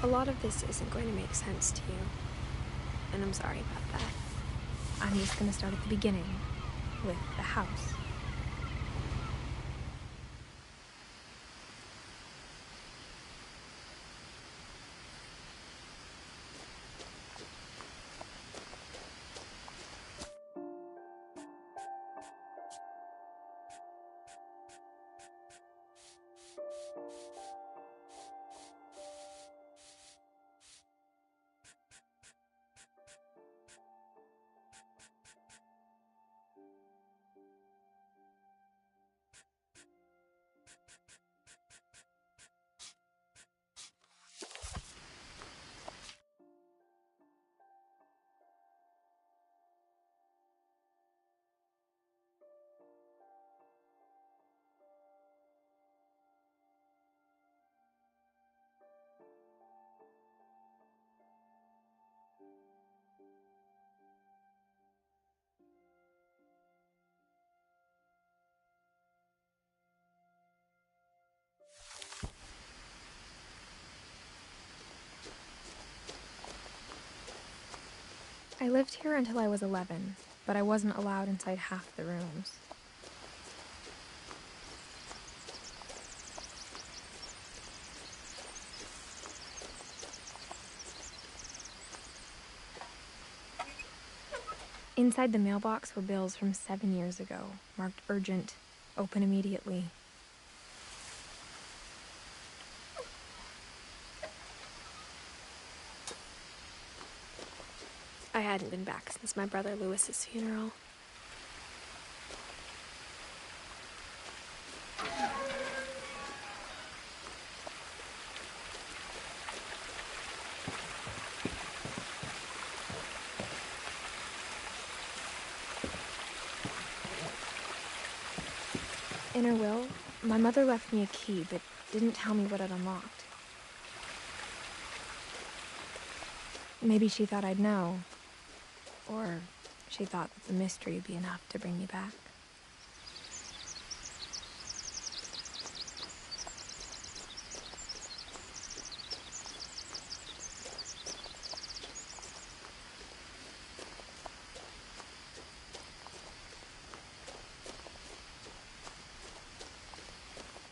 A lot of this isn't going to make sense to you, and I'm sorry about that. I'm just gonna start at the beginning, with the house. I lived here until I was 11, but I wasn't allowed inside half the rooms. Inside the mailbox were bills from 7 years ago, marked urgent, open immediately. I hadn't been back since my brother Lewis's funeral. In her will, my mother left me a key, but didn't tell me what it unlocked. Maybe she thought I'd know. Or she thought that the mystery would be enough to bring me back.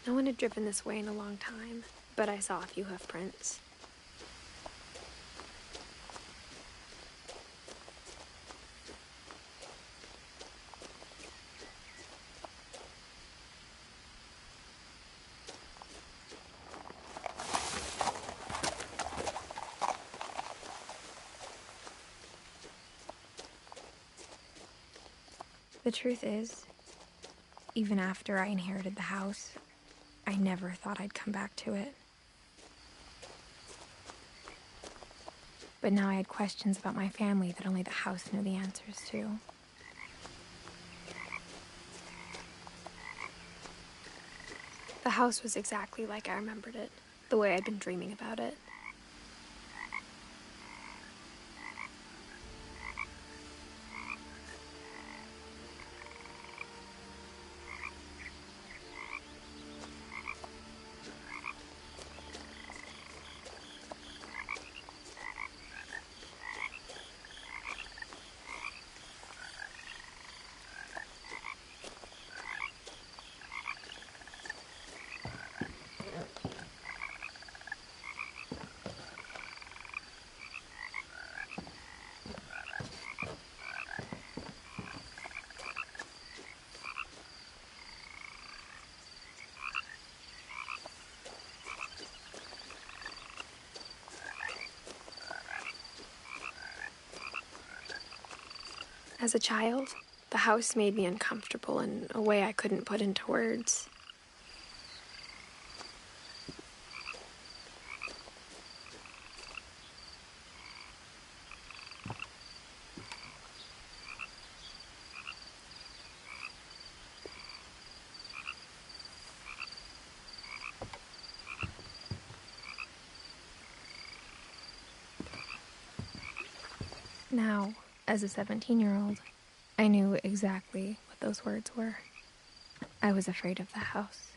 No one had driven this way in a long time, but I saw a few hoof prints. The truth is, even after I inherited the house, I never thought I'd come back to it. But now I had questions about my family that only the house knew the answers to. The house was exactly like I remembered it, the way I'd been dreaming about it. As a child, the house made me uncomfortable in a way I couldn't put into words. Now, as a 17-year-old, I knew exactly what those words were. I was afraid of the house.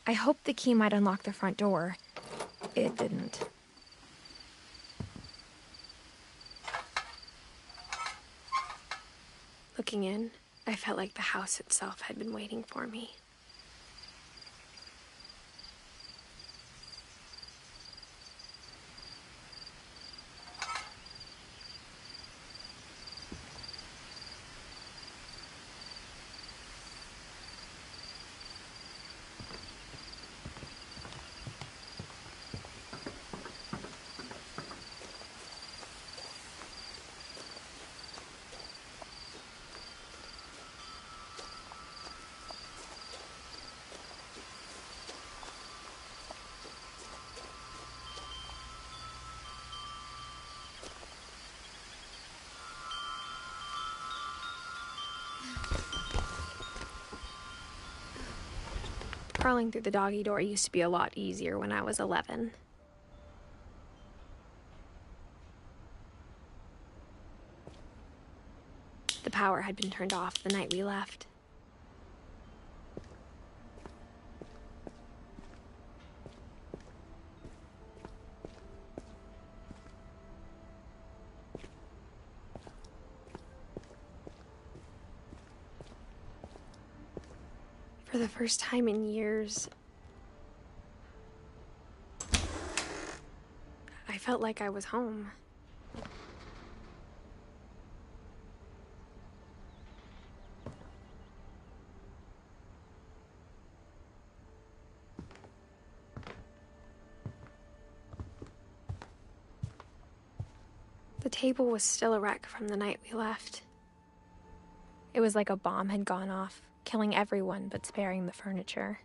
I hoped the key might unlock the front door. It didn't. Looking in, I felt like the house itself had been waiting for me. Crawling through the doggy door used to be a lot easier when I was 11. The power had been turned off the night we left. For the first time in years, I felt like I was home. The table was still a wreck from the night we left. It was like a bomb had gone off, killing everyone but sparing the furniture.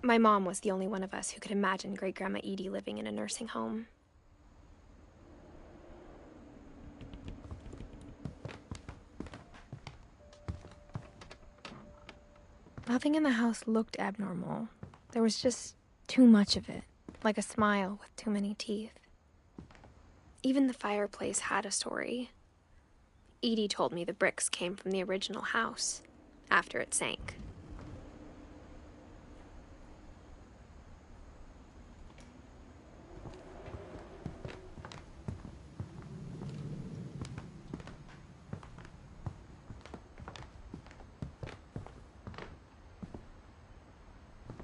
My mom was the only one of us who could imagine Great-Grandma Edie living in a nursing home. Nothing in the house looked abnormal. There was just too much of it, like a smile with too many teeth. Even the fireplace had a story. Edie told me the bricks came from the original house, after it sank.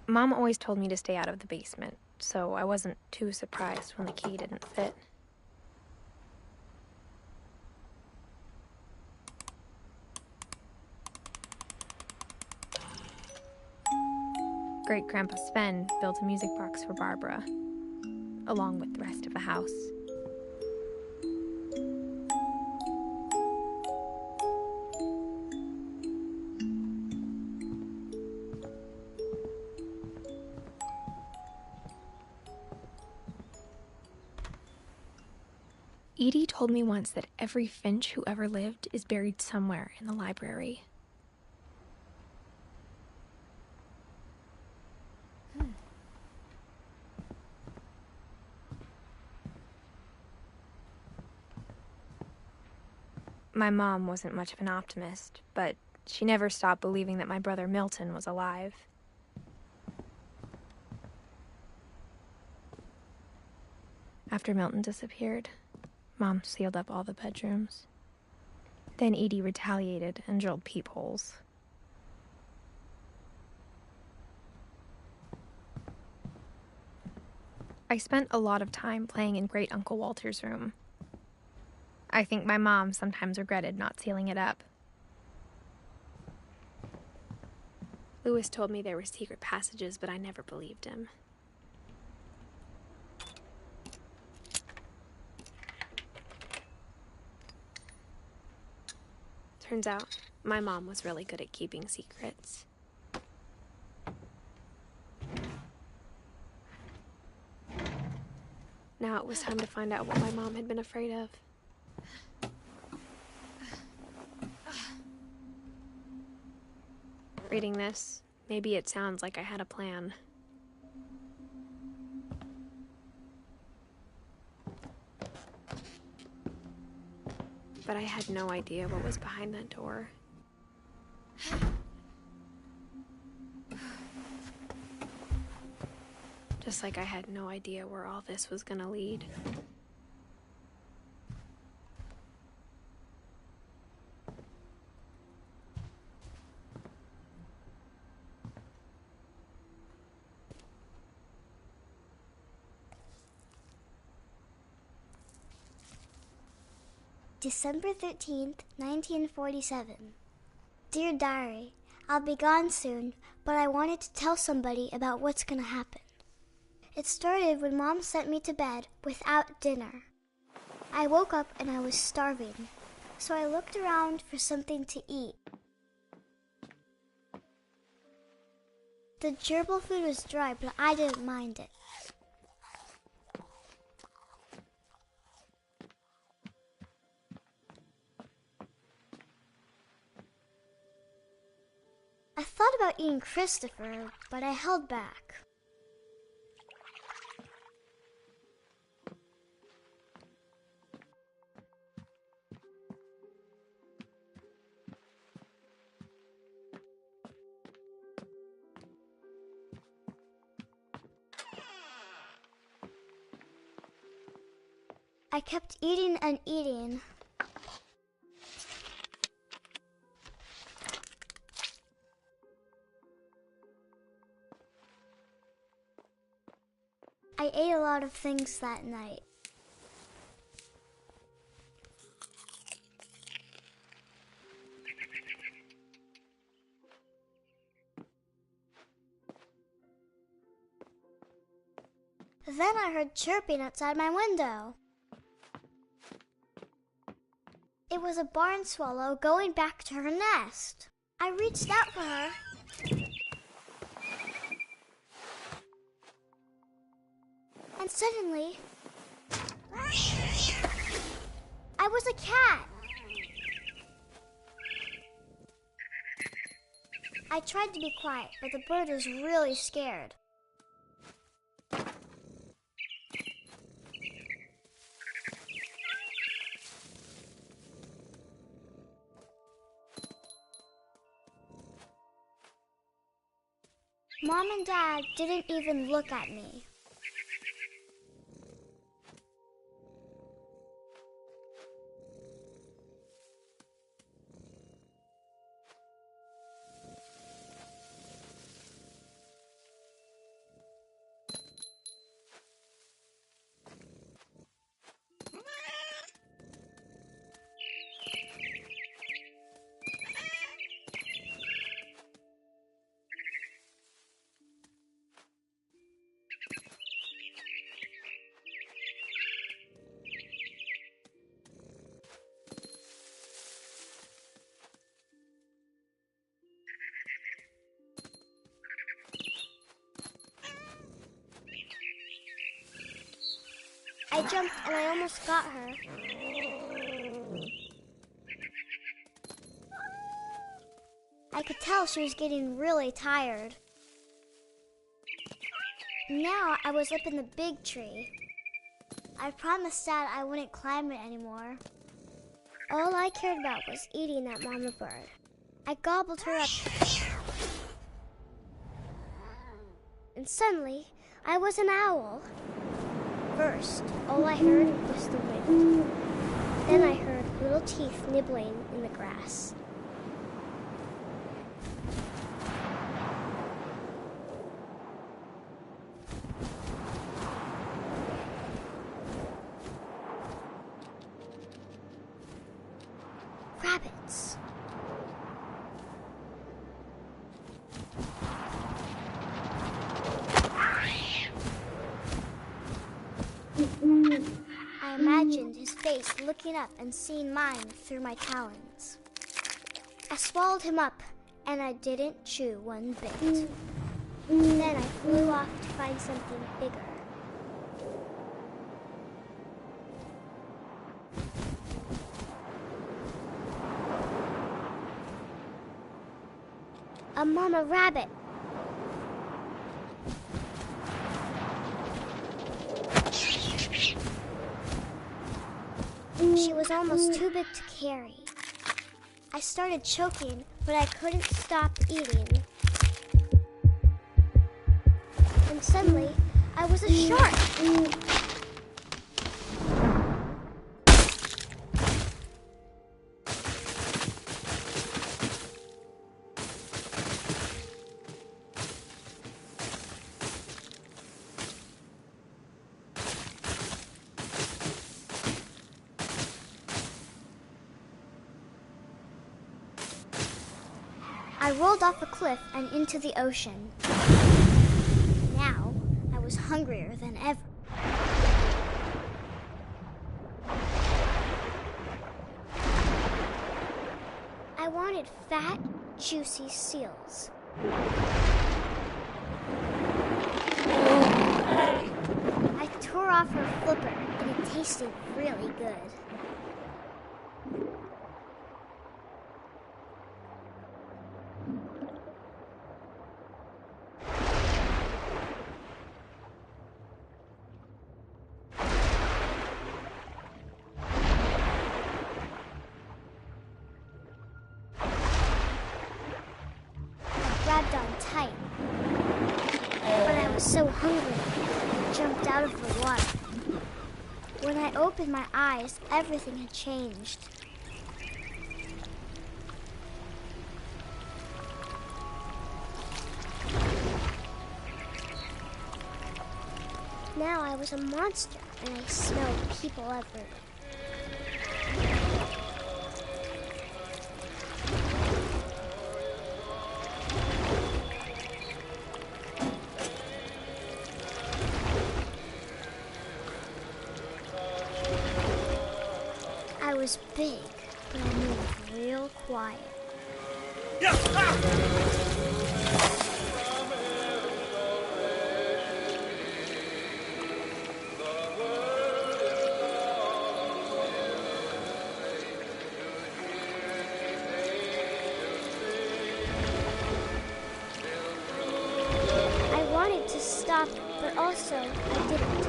Mom always told me to stay out of the basement, so I wasn't too surprised when the key didn't fit. Great-Grandpa Sven built a music box for Barbara, along with the rest of the house. Edie told me once that every Finch who ever lived is buried somewhere in the library. My mom wasn't much of an optimist, but she never stopped believing that my brother Milton was alive. After Milton disappeared, Mom sealed up all the bedrooms. Then Edie retaliated and drilled peepholes. I spent a lot of time playing in Great Uncle Walter's room. I think my mom sometimes regretted not sealing it up. Lewis told me there were secret passages, but I never believed him. Turns out, my mom was really good at keeping secrets. Now it was time to find out what my mom had been afraid of. Reading this, maybe it sounds like I had a plan. but I had no idea what was behind that door. Just like I had no idea where all this was gonna lead. December 13th, 1947. Dear Diary, I'll be gone soon, but I wanted to tell somebody about what's gonna happen. It started when Mom sent me to bed without dinner. I woke up and I was starving, so I looked around for something to eat. The gerbil food was dry, but I didn't mind it. I thought about eating Christopher, but I held back. I kept eating and eating. I ate a lot of things that night. Then I heard chirping outside my window. It was a barn swallow going back to her nest. I reached out for her. And suddenly, I was a cat. I tried to be quiet, but the bird was really scared. Mom and Dad didn't even look at me. I jumped and I almost got her. I could tell she was getting really tired. Now I was up in the big tree. I promised Dad I wouldn't climb it anymore. All I cared about was eating that mama bird. I gobbled her up. And suddenly, I was an owl. First, all I heard was the wind. Then I heard little teeth nibbling in the grass. Rabbits. I imagined his face looking up and seeing mine through my talons. I swallowed him up, and I didn't chew one bit. Then I flew off to find something bigger. A mama rabbit. She was almost too big to carry. I started choking, but I couldn't stop eating. And suddenly, I was a shark. I rolled off a cliff and into the ocean. Now, I was hungrier than ever. I wanted fat, juicy seals. I tore off her flipper, and it tasted really good. Grabbed on tight, but I was so hungry, I jumped out of the water. When I opened my eyes, everything had changed. Now I was a monster, and I smelled people everywhere. I was big, but I moved real quiet. I wanted to stop, but also I didn't.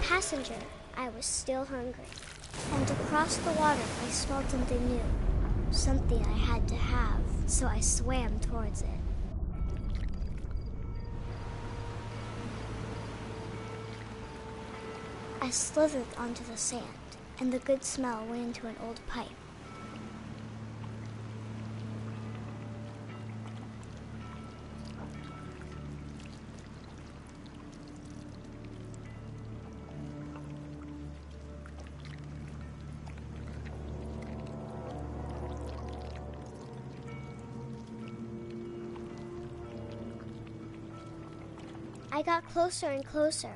Passenger, I was still hungry. And across the water, I smelled something new. Something I had to have, so I swam towards it. I slithered onto the sand, and the good smell went into an old pipe. I got closer and closer.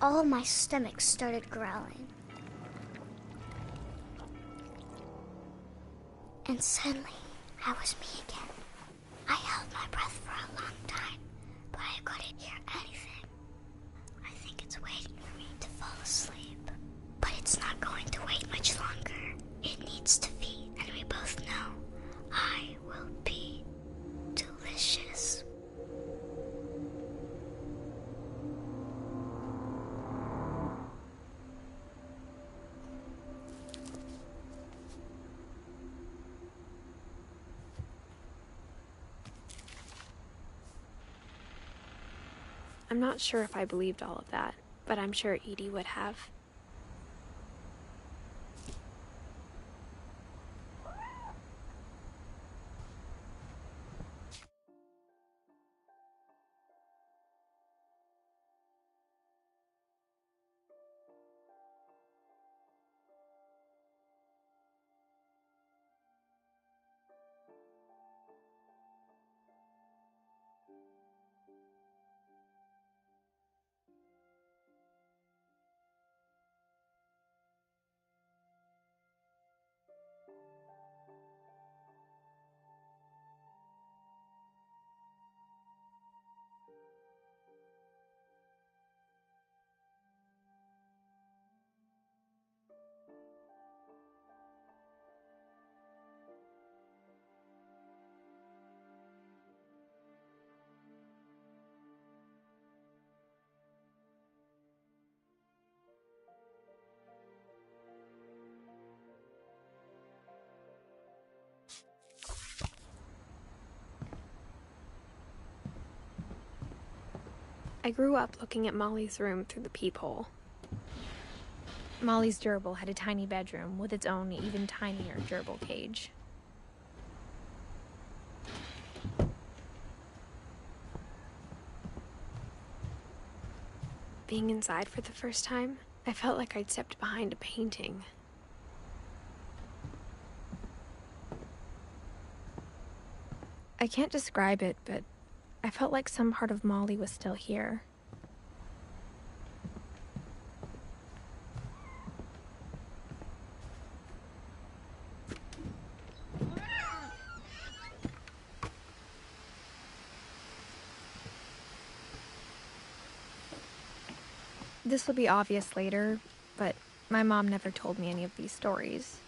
All my stomach started growling. And suddenly, I was me again. I held my breath for a long time, but I couldn't hear anything. I think it's waiting for me to fall asleep. But it's not going to wait much longer. It needs to feed, and we both know I will be delicious. I'm not sure if I believed all of that, but I'm sure Edie would have. I grew up looking at Molly's room through the peephole. Molly's gerbil had a tiny bedroom with its own even tinier gerbil cage. Being inside for the first time, I felt like I'd stepped behind a painting. I can't describe it, but I felt like some part of Molly was still here. This will be obvious later, but my mom never told me any of these stories.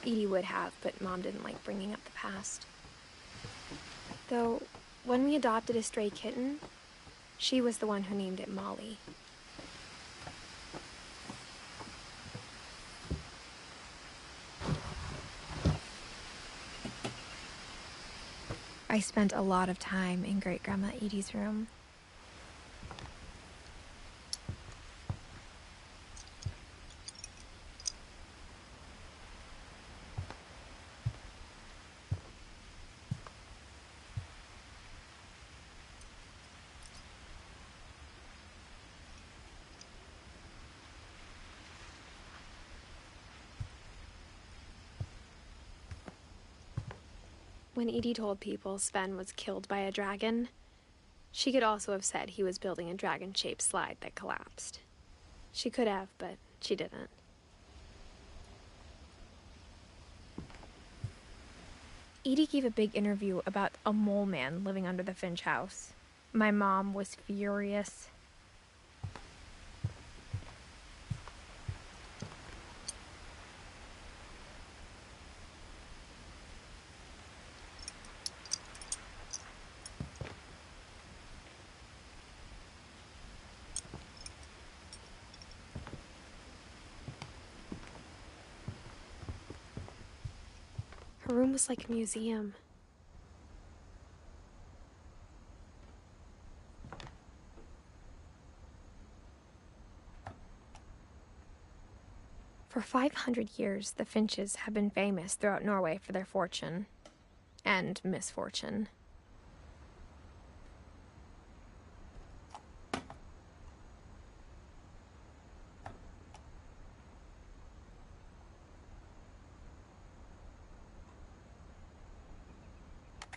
Edie would have, but Mom didn't like bringing up the past. Though, when we adopted a stray kitten, she was the one who named it Molly. I spent a lot of time in Great-Grandma Edie's room. When Edie told people Sven was killed by a dragon, she could also have said he was building a dragon-shaped slide that collapsed. She could have, but she didn't. Edie gave a big interview about a mole man living under the Finch house. My mom was furious. Her room was like a museum. For 500 years, the Finches have been famous throughout Norway for their fortune and misfortune.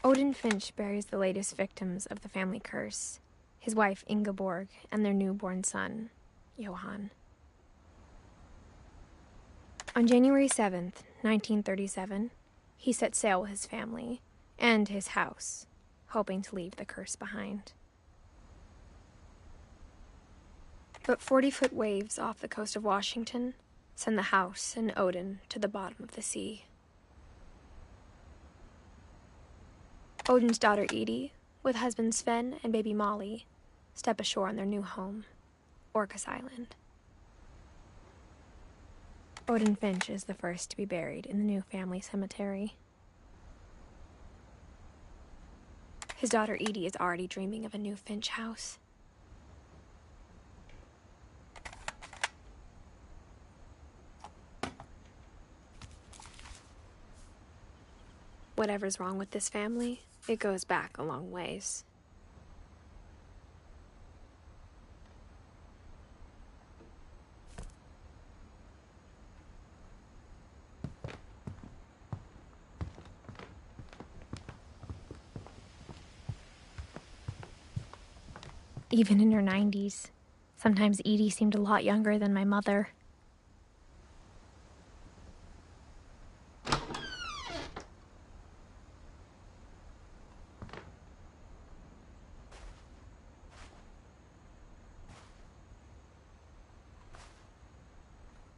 Odin Finch buries the latest victims of the family curse, his wife Ingeborg and their newborn son, Johan. On January 7th, 1937, he set sail with his family and his house, hoping to leave the curse behind. But 40-foot waves off the coast of Washington send the house and Odin to the bottom of the sea. Odin's daughter Edie, with husband Sven and baby Molly, step ashore on their new home, Orcas Island. Odin Finch is the first to be buried in the new family cemetery. His daughter Edie is already dreaming of a new Finch house. Whatever's wrong with this family, it goes back a long ways. Even in her 90s, sometimes Edie seemed a lot younger than my mother.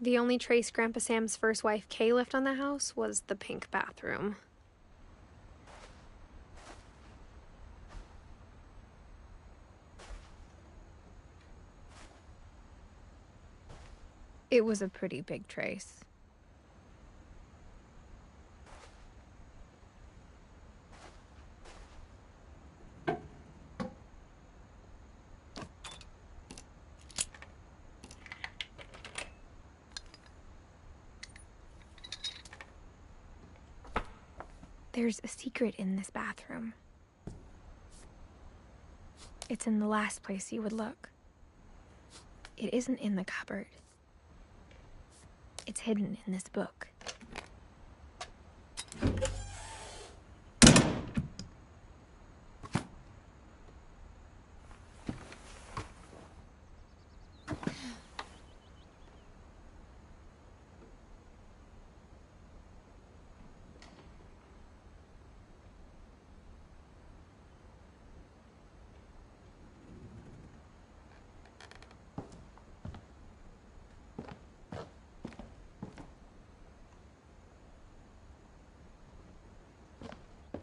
The only trace Grandpa Sam's first wife, Kay, left on the house was the pink bathroom. It was a pretty big trace. There's a secret in this bathroom. It's in the last place you would look. It isn't in the cupboard. It's hidden in this book.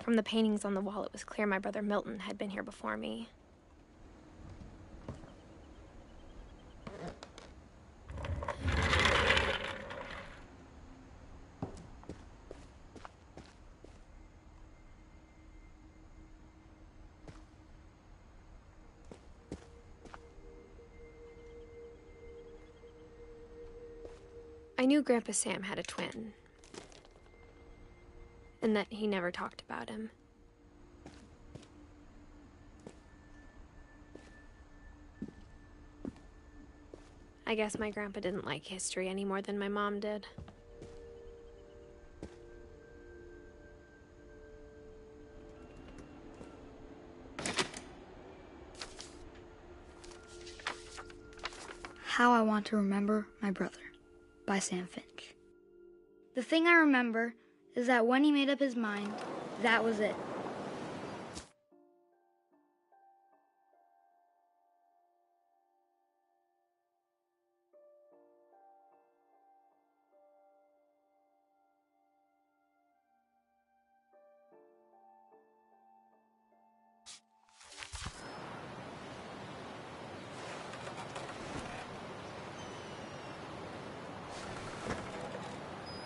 From the paintings on the wall, it was clear my brother Milton had been here before me. I knew Grandpa Sam had a twin, and that he never talked about him. I guess my grandpa didn't like history any more than my mom did. How I Want to Remember My Brother by Sam Finch. The thing I remember is that when he made up his mind, that was it.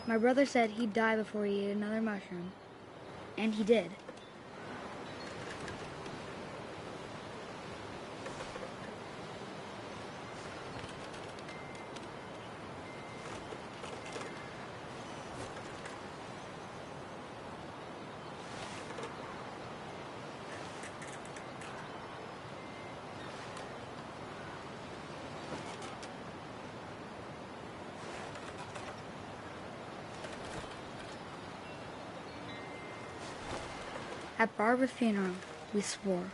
My brother said he'd die before he ate another mushroom, and he did. At Barbara's funeral, we swore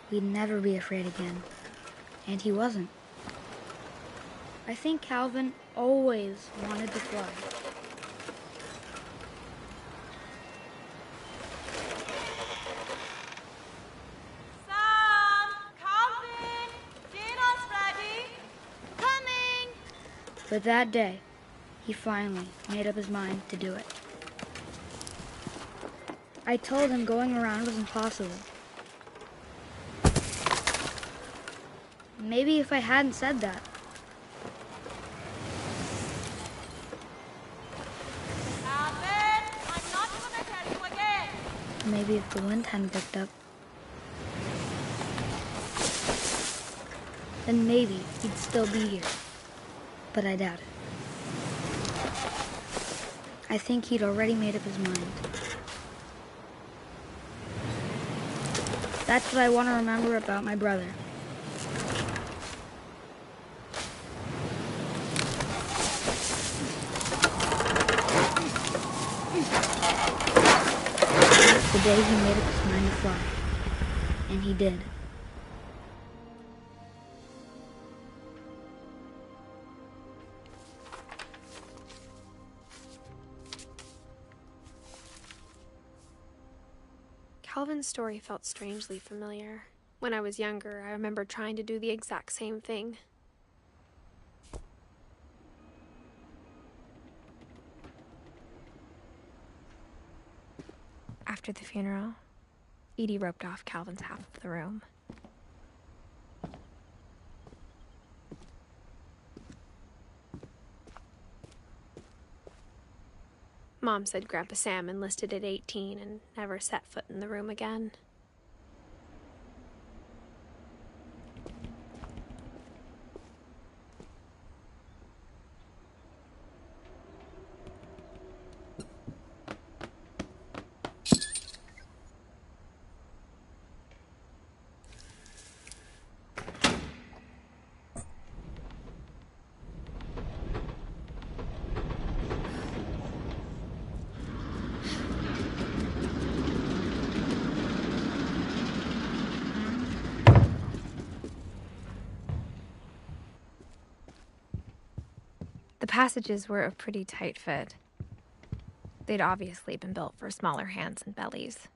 we'd never be afraid again, and he wasn't. I think Calvin always wanted to fly. Sam! Calvin! Dinner's ready! Coming! But that day, he finally made up his mind to do it. I told him going around was impossible. Maybe if I hadn't said that. Calvin! I'm not gonna tell you again! Maybe if the wind hadn't picked up. then maybe he'd still be here. But I doubt it. I think he'd already made up his mind. That's what I want to remember about my brother. The day he made up his mind to fly. And he did. Calvin's story felt strangely familiar. When I was younger, I remember trying to do the exact same thing. After the funeral, Edie roped off Calvin's half of the room. Mom said Grandpa Sam enlisted at 18 and never set foot in the room again. The passages were a pretty tight fit. They'd obviously been built for smaller hands and bellies.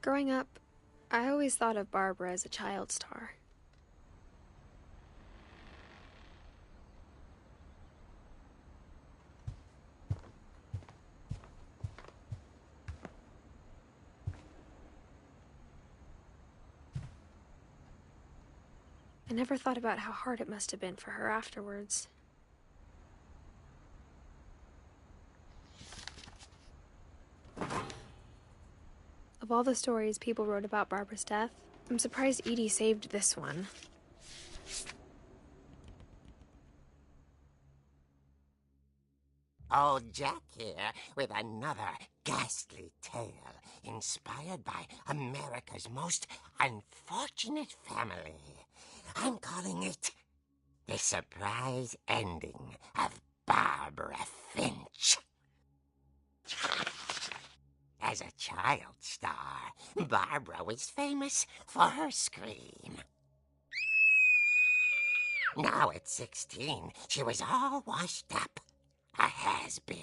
Growing up, I always thought of Barbara as a child star. I never thought about how hard it must have been for her afterwards. Of all the stories people wrote about Barbara's death, I'm surprised Edie saved this one. Old Jack here with another ghastly tale inspired by America's most unfortunate family. I'm calling it The Surprise Ending of Barbara Finch. As a child star, Barbara was famous for her scream. Now at 16, she was all washed up. A has-been.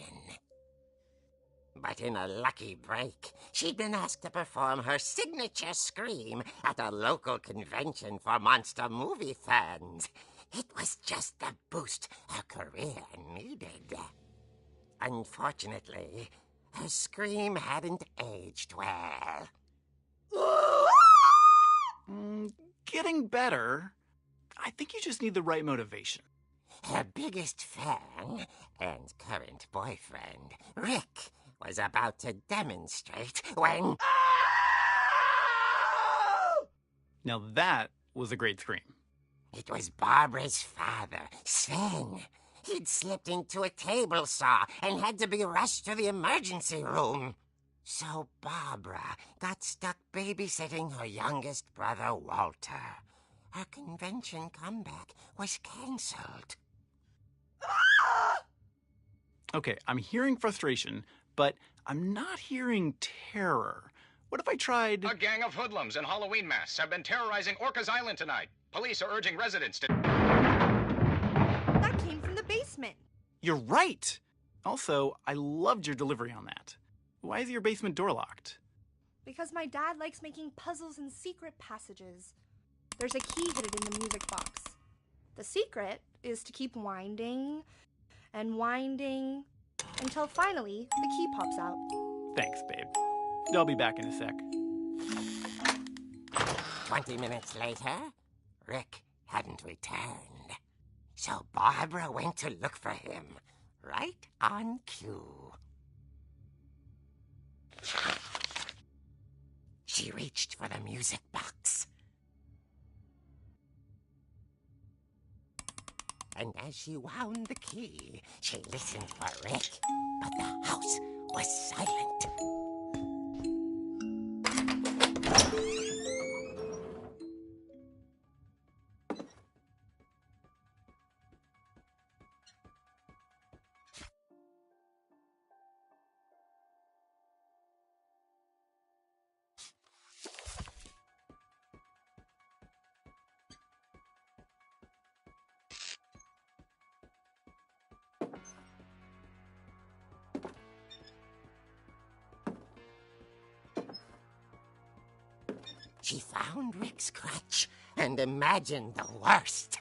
But in a lucky break, she'd been asked to perform her signature scream at a local convention for monster movie fans. It was just the boost her career needed. Unfortunately, her scream hadn't aged well. Getting better. I think you just need the right motivation. Her biggest fan and current boyfriend, Rick, was about to demonstrate when... Now that was a great scream. It was Barbara's father, Sven. He'd slipped into a table saw and had to be rushed to the emergency room. So Barbara got stuck babysitting her youngest brother, Walter. Her convention comeback was cancelled. Okay, I'm hearing frustration, but I'm not hearing terror. What if I tried... A gang of hoodlums in Halloween masks have been terrorizing Orcas Island tonight. Police are urging residents to... That came from the basement. You're right! Also, I loved your delivery on that. Why is your basement door locked? Because my dad likes making puzzles and secret passages. There's a key hidden in the music box. The secret is to keep winding and winding until finally the key pops out. Thanks, babe. I'll be back in a sec. 20 minutes later, Rick hadn't returned. So Barbara went to look for him, right on cue. She reached for the music box. And as she wound the key, she listened for Rick, but the house was silent. She found Rick's crutch and imagined the worst.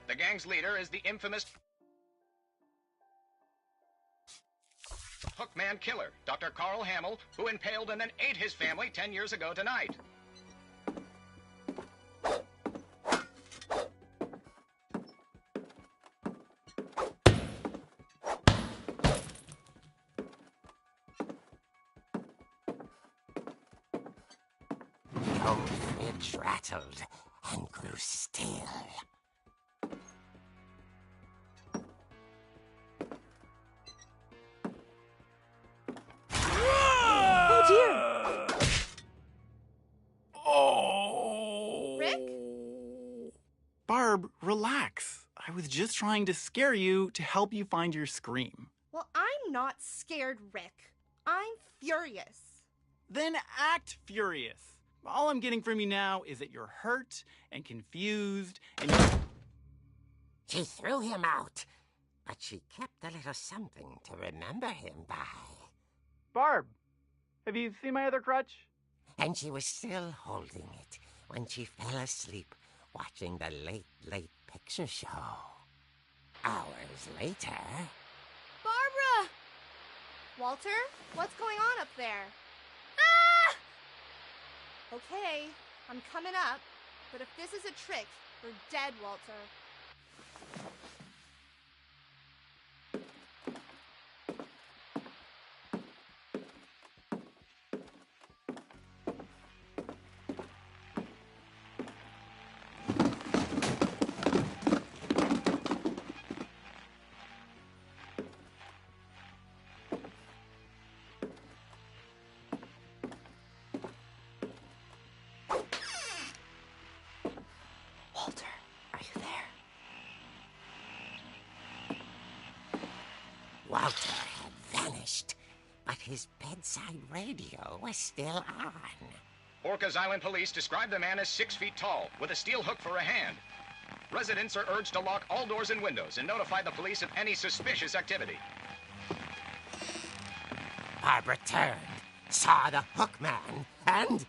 The gang's leader is the infamous Hookman killer, Dr. Carl Hamill, who impaled and then ate his family 10 years ago tonight. Goldfinch rattled and grew still. Oh, dear! Oh! Rick? Barb, relax. I was just trying to scare you to help you find your scream. Well, I'm not scared, Rick. I'm furious. Then act furious. All I'm getting from you now is that you're hurt and confused and She threw him out, but she kept a little something to remember him by. Barb, have you seen my other crutch? And she was still holding it when she fell asleep watching the late picture show. Hours later... Barbara! Walter, what's going on up there? Okay, I'm coming up, but if this is a trick, you're dead, Walter. Walter, are you there? Walter had vanished, but his bedside radio was still on. Orcas Island police describe the man as 6 feet tall, with a steel hook for a hand. Residents are urged to lock all doors and windows and notify the police of any suspicious activity. Barbara turned, saw the hook man, and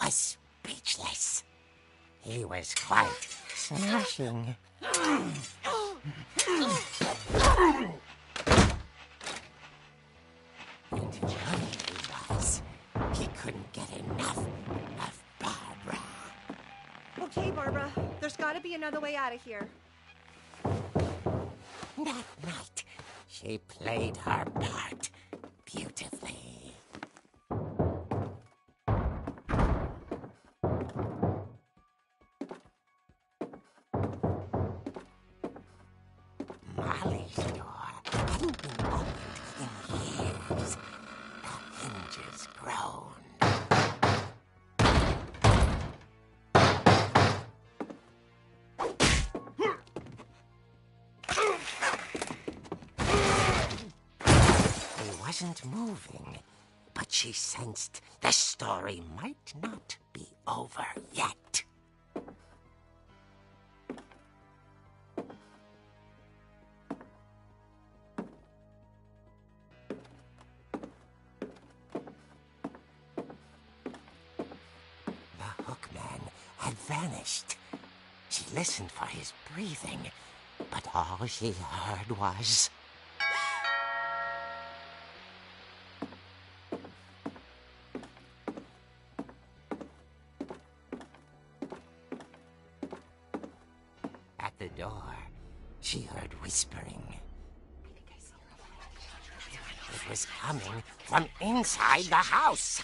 was speechless. He was quite smashing. And worried he was. He couldn't get enough of Barbara. Okay, Barbara, there's gotta be another way out of here. That night, she played her part beautifully. Molly's door hadn't been opened in years. The hinges groaned. wasn't moving, but she sensed the story might not be over yet. The hookman had vanished. She listened for his breathing, but all she heard was... At the door, she heard whispering. It was coming from inside the house.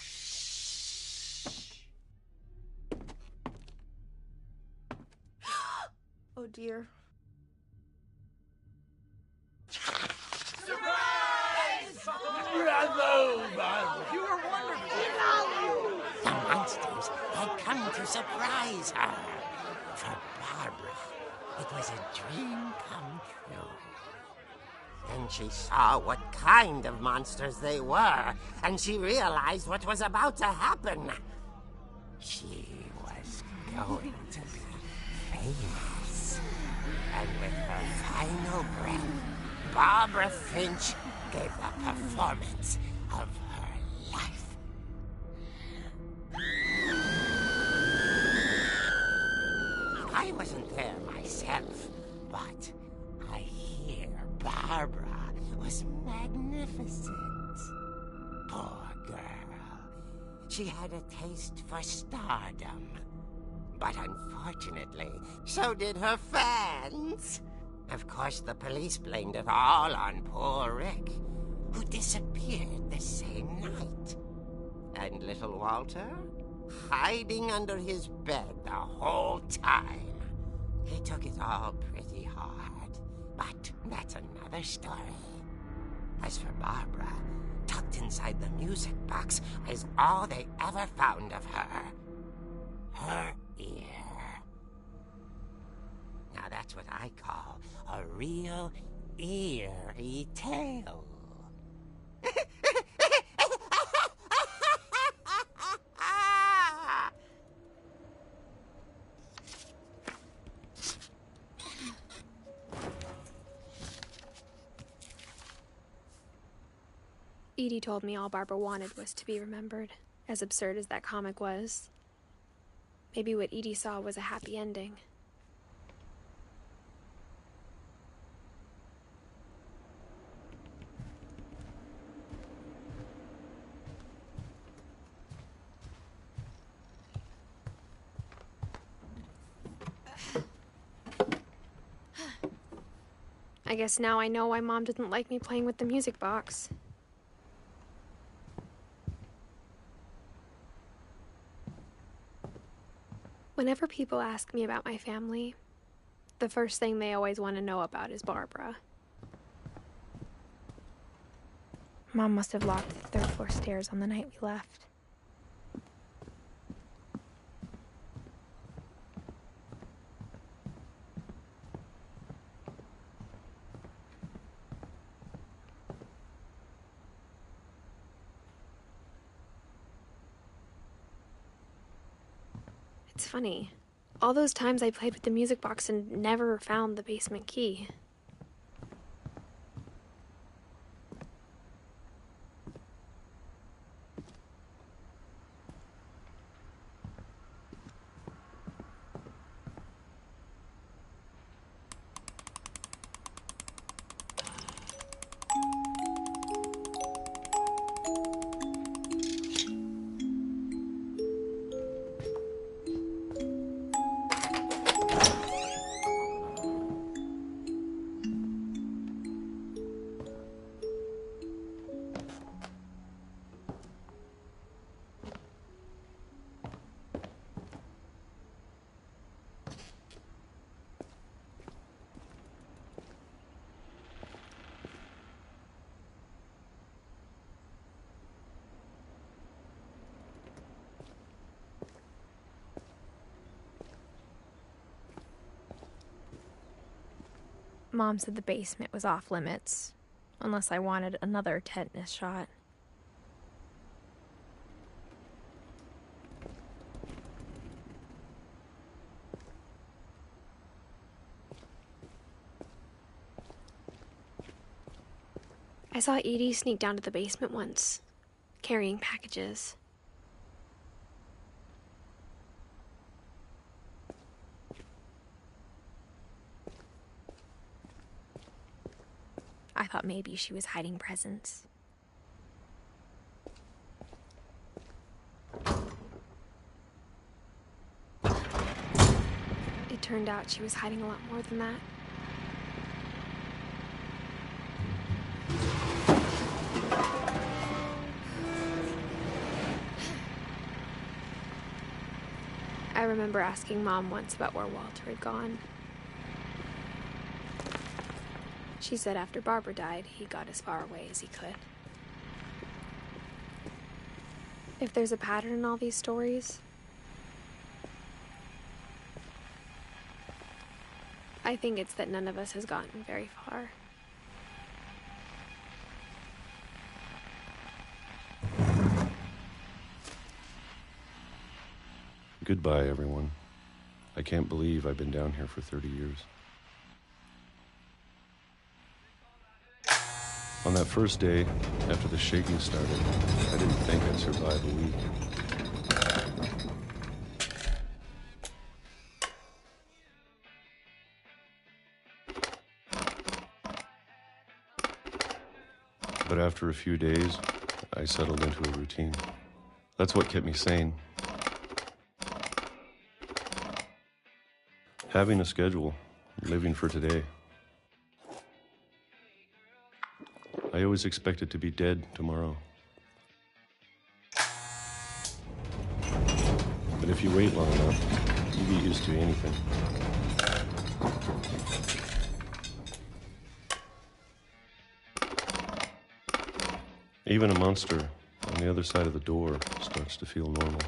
Oh dear. The monsters had come to surprise her. For Barbara, it was a dream come true. Then she saw what kind of monsters they were, and she realized what was about to happen. She was going to be famous. And with her final breath, Barbara Finch gave the performance of her life. I wasn't there myself, but I hear Barbara was magnificent. Poor girl. She had a taste for stardom. But unfortunately, so did her fans. Of course, the police blamed it all on poor Rick, who disappeared the same night. And little Walter, hiding under his bed the whole time. He took it all pretty hard, but that's another story. As for Barbara, tucked inside the music box is all they ever found of her. Her ear. Now that's what I call a real eerie tale. Edie told me all Barbara wanted was to be remembered, as absurd as that comic was. Maybe what Edie saw was a happy ending. I guess now I know why Mom didn't like me playing with the music box. Whenever people ask me about my family, the first thing they always want to know about is Barbara. Mom must have locked the third floor stairs on the night we left. It's funny. All those times I played with the music box and never found the basement key. Mom said the basement was off limits, unless I wanted another tetanus shot. I saw Edie sneak down to the basement once, carrying packages. I thought maybe she was hiding presents. It turned out she was hiding a lot more than that. I remember asking Mom once about where Walter had gone. She said after Barbara died, he got as far away as he could. If there's a pattern in all these stories, I think it's that none of us has gotten very far. Goodbye, everyone. I can't believe I've been down here for 30 years. On that first day, after the shaking started, I didn't think I'd survive a week. But after a few days, I settled into a routine. That's what kept me sane. Having a schedule, living for today. I always expected to be dead tomorrow. But if you wait long enough, you get used to anything. Even a monster on the other side of the door starts to feel normal.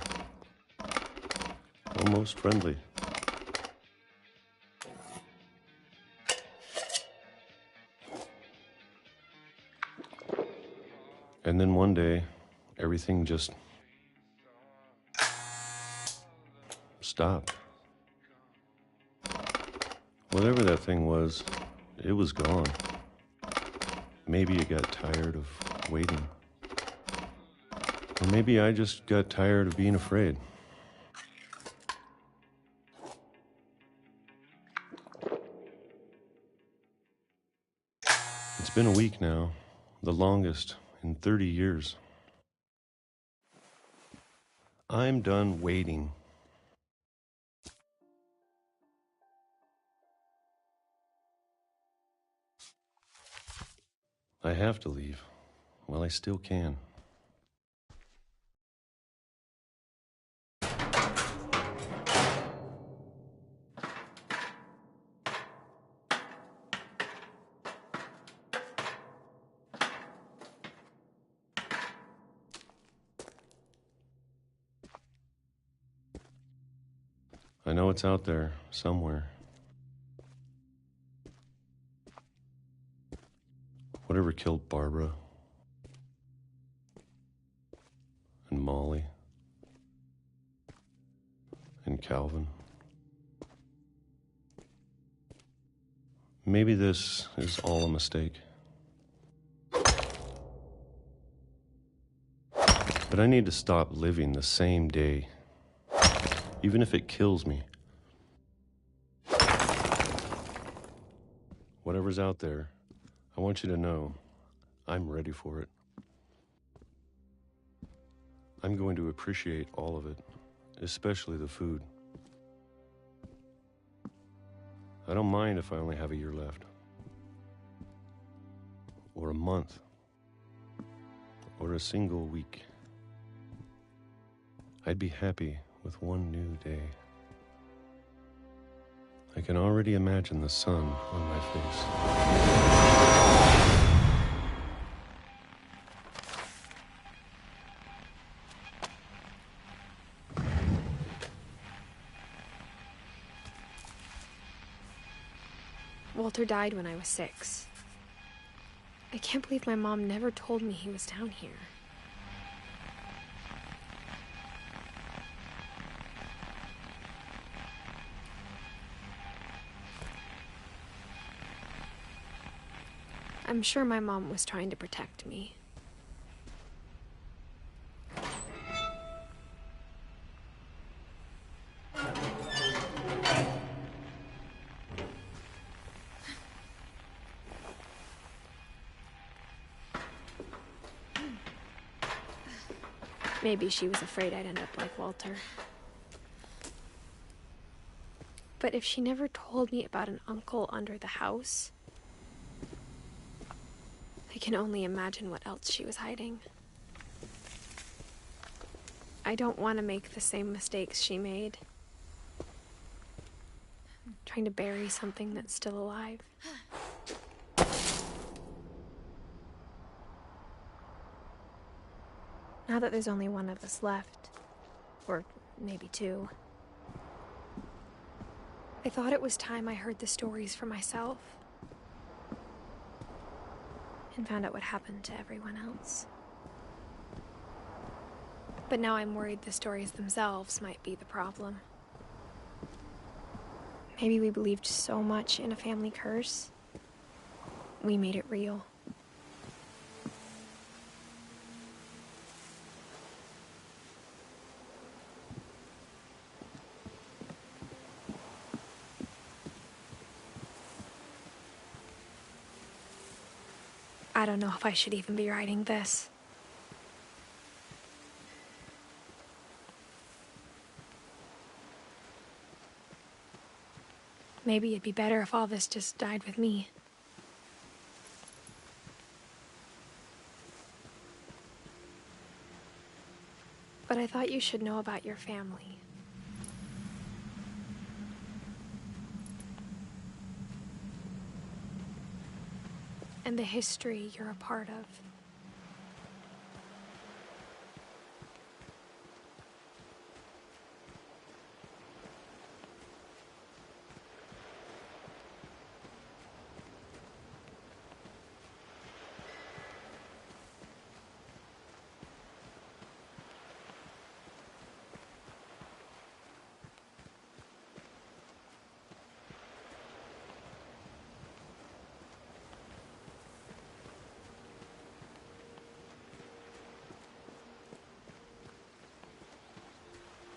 Almost friendly. And then one day, everything just stopped. Whatever that thing was, it was gone. Maybe it got tired of waiting. Or maybe I just got tired of being afraid. It's been a week now, the longest in 30 years. I'm done waiting. I have to leave. Well, I still can. I know it's out there somewhere. Whatever killed Barbara and Molly and Calvin. Maybe this is all a mistake. But I need to stop living the same day, even if it kills me. Whatever's out there, I want you to know I'm ready for it. I'm going to appreciate all of it, especially the food. I don't mind if I only have a year left, or a month, or a single week. I'd be happy with one new day. I can already imagine the sun on my face. Walter died when I was 6. I can't believe my mom never told me he was down here. I'm sure my mom was trying to protect me. Maybe she was afraid I'd end up like Walter. But if she never told me about an uncle under the house, I can only imagine what else she was hiding. I don't want to make the same mistakes she made. Trying to bury something that's still alive. Now that there's only one of us left, or maybe two, I thought it was time I heard the stories for myself and found out what happened to everyone else. But now I'm worried the stories themselves might be the problem. Maybe we believed so much in a family curse, we made it real. I don't know if I should even be writing this. Maybe it'd be better if all this just died with me. But I thought you should know about your family. And the history you're a part of.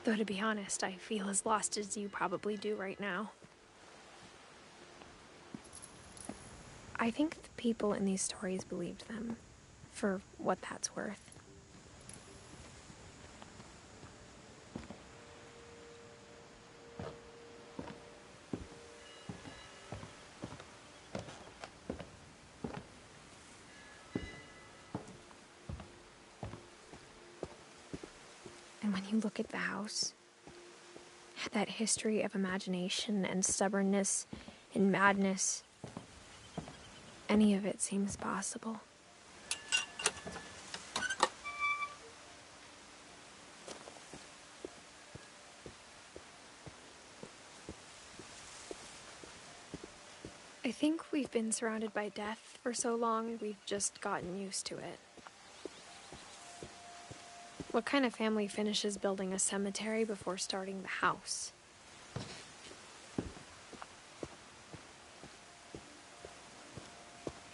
Though to be honest, I feel as lost as you probably do right now. I think the people in these stories believed them, for what that's worth. And when you look at the house, that history of imagination and stubbornness and madness, any of it seems possible. I think we've been surrounded by death for so long, we've just gotten used to it. What kind of family finishes building a cemetery before starting the house?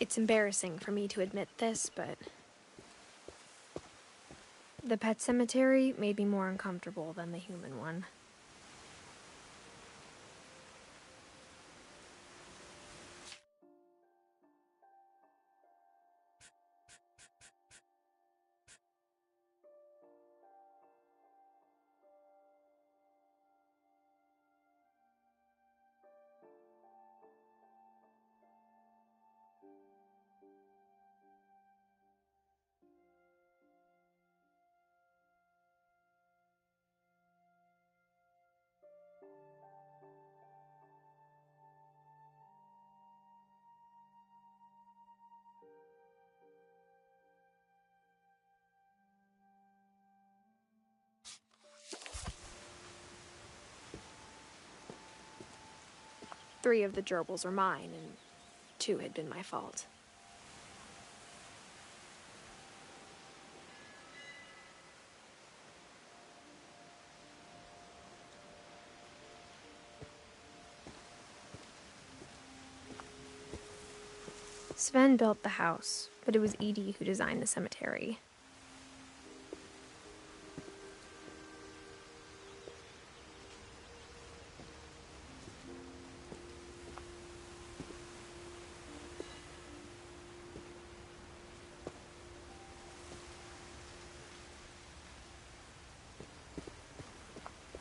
It's embarrassing for me to admit this, but the pet cemetery made me more uncomfortable than the human one. Three of the gerbils were mine, and 2 had been my fault. Sven built the house, but it was Edie who designed the cemetery.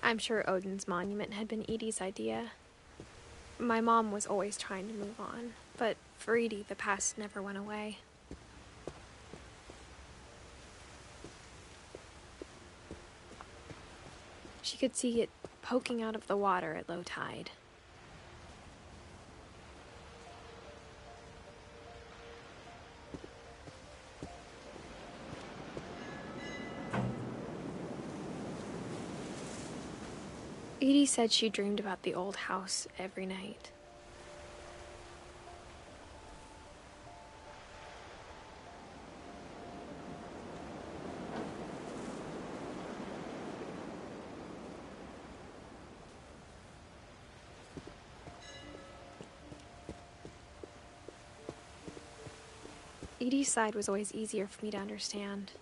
I'm sure Odin's monument had been Edie's idea. My mom was always trying to move on, but for Edie, the past never went away. She could see it poking out of the water at low tide. Edie said she dreamed about the old house every night. Edie's side was always easier for me to understand.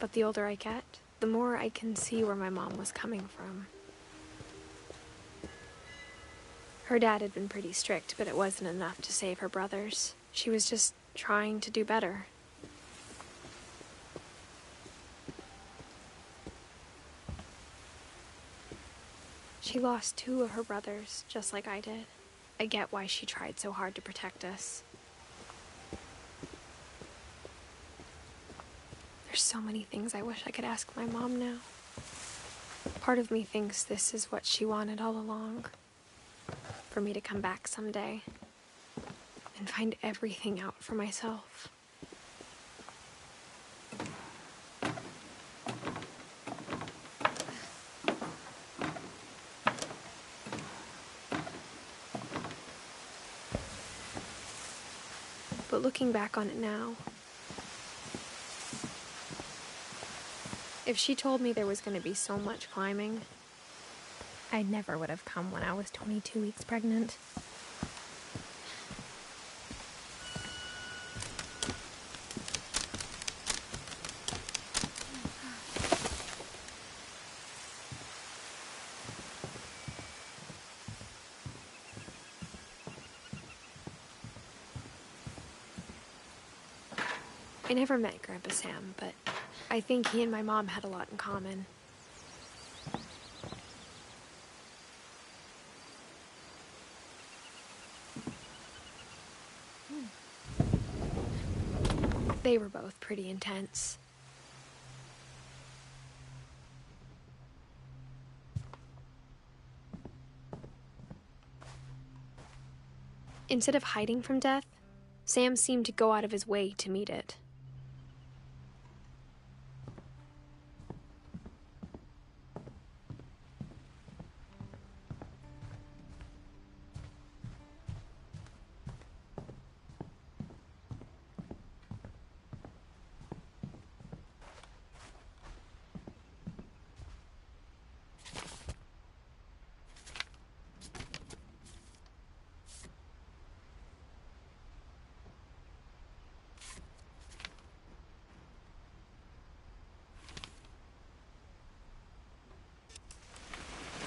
But the older I get, the more I can see where my mom was coming from. Her dad had been pretty strict, but it wasn't enough to save her brothers. She was just trying to do better. She lost 2 of her brothers, just like I did. I get why she tried so hard to protect us. There's so many things I wish I could ask my mom now. Part of me thinks this is what she wanted all along. For me to come back someday and find everything out for myself. But looking back on it now, if she told me there was going to be so much climbing, I never would have come when I was 22 weeks pregnant. I never met Grandpa Sam, but I think he and my mom had a lot in common. They were both pretty intense. Instead of hiding from death, Sam seemed to go out of his way to meet it.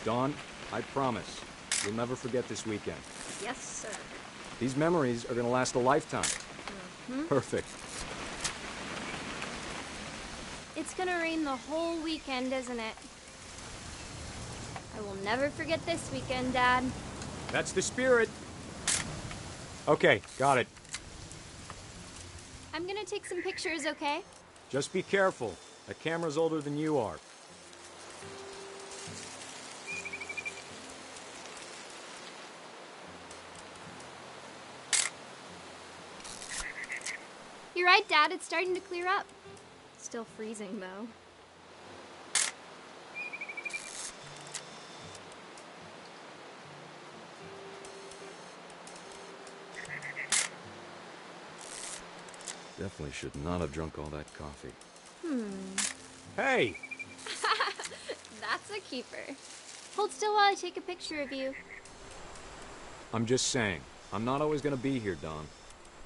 Dawn, I promise, you'll never forget this weekend. Yes, sir. These memories are gonna last a lifetime. Perfect. It's gonna rain the whole weekend, isn't it? I will never forget this weekend, Dad. That's the spirit. Okay, got it. I'm gonna take some pictures, okay? Just be careful. That camera's older than you are. You're right, Dad. It's starting to clear up. Still freezing, though. Definitely should not have drunk all that coffee. Hey! That's a keeper. Hold still while I take a picture of you. I'm just saying, I'm not always gonna be here, Dawn.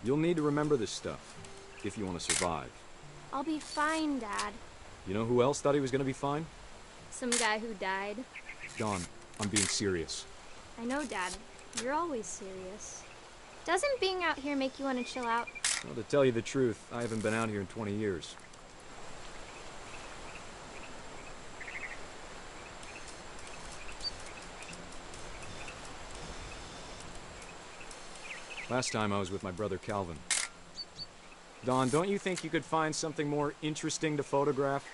You'll need to remember this stuff, if you want to survive. I'll be fine, Dad. You know who else thought he was gonna be fine? Some guy who died. Dawn, I'm being serious. I know, Dad. You're always serious. Doesn't being out here make you want to chill out? Well, to tell you the truth, I haven't been out here in 20 years. Last time I was with my brother Calvin. Dawn, don't you think you could find something more interesting to photograph?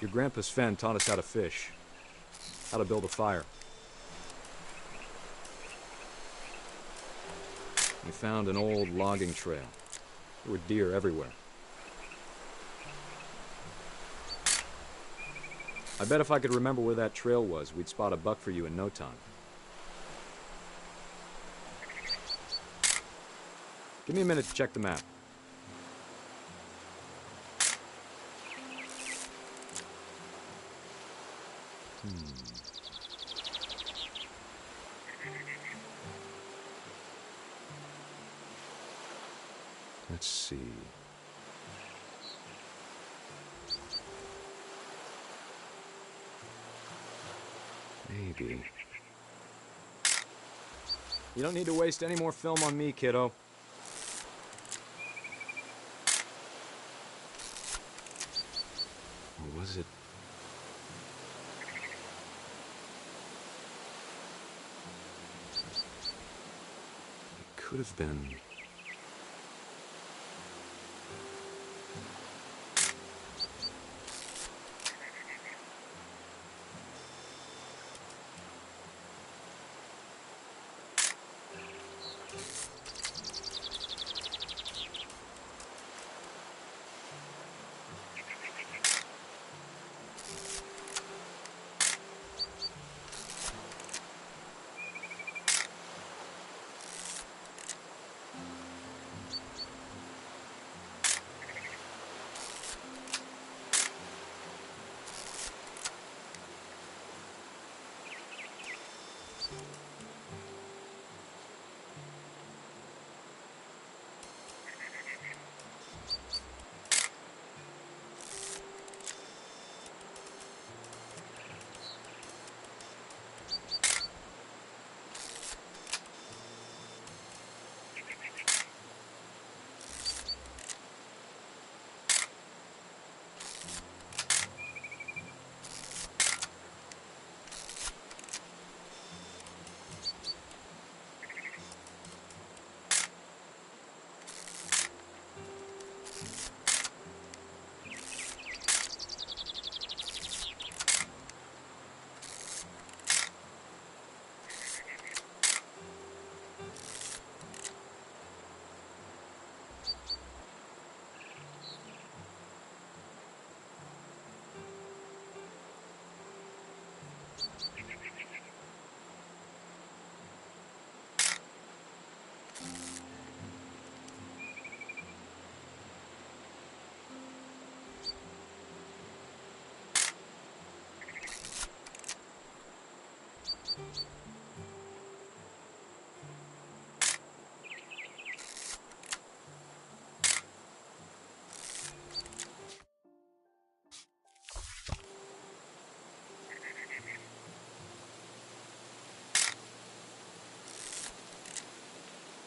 Your grandpa Sven taught us how to fish, how to build a fire. We found an old logging trail. There were deer everywhere. I bet if I could remember where that trail was, we'd spot a buck for you in no time. Give me a minute to check the map. Let's see. Maybe. You don't need to waste any more film on me, kiddo. Or was it? It could have been.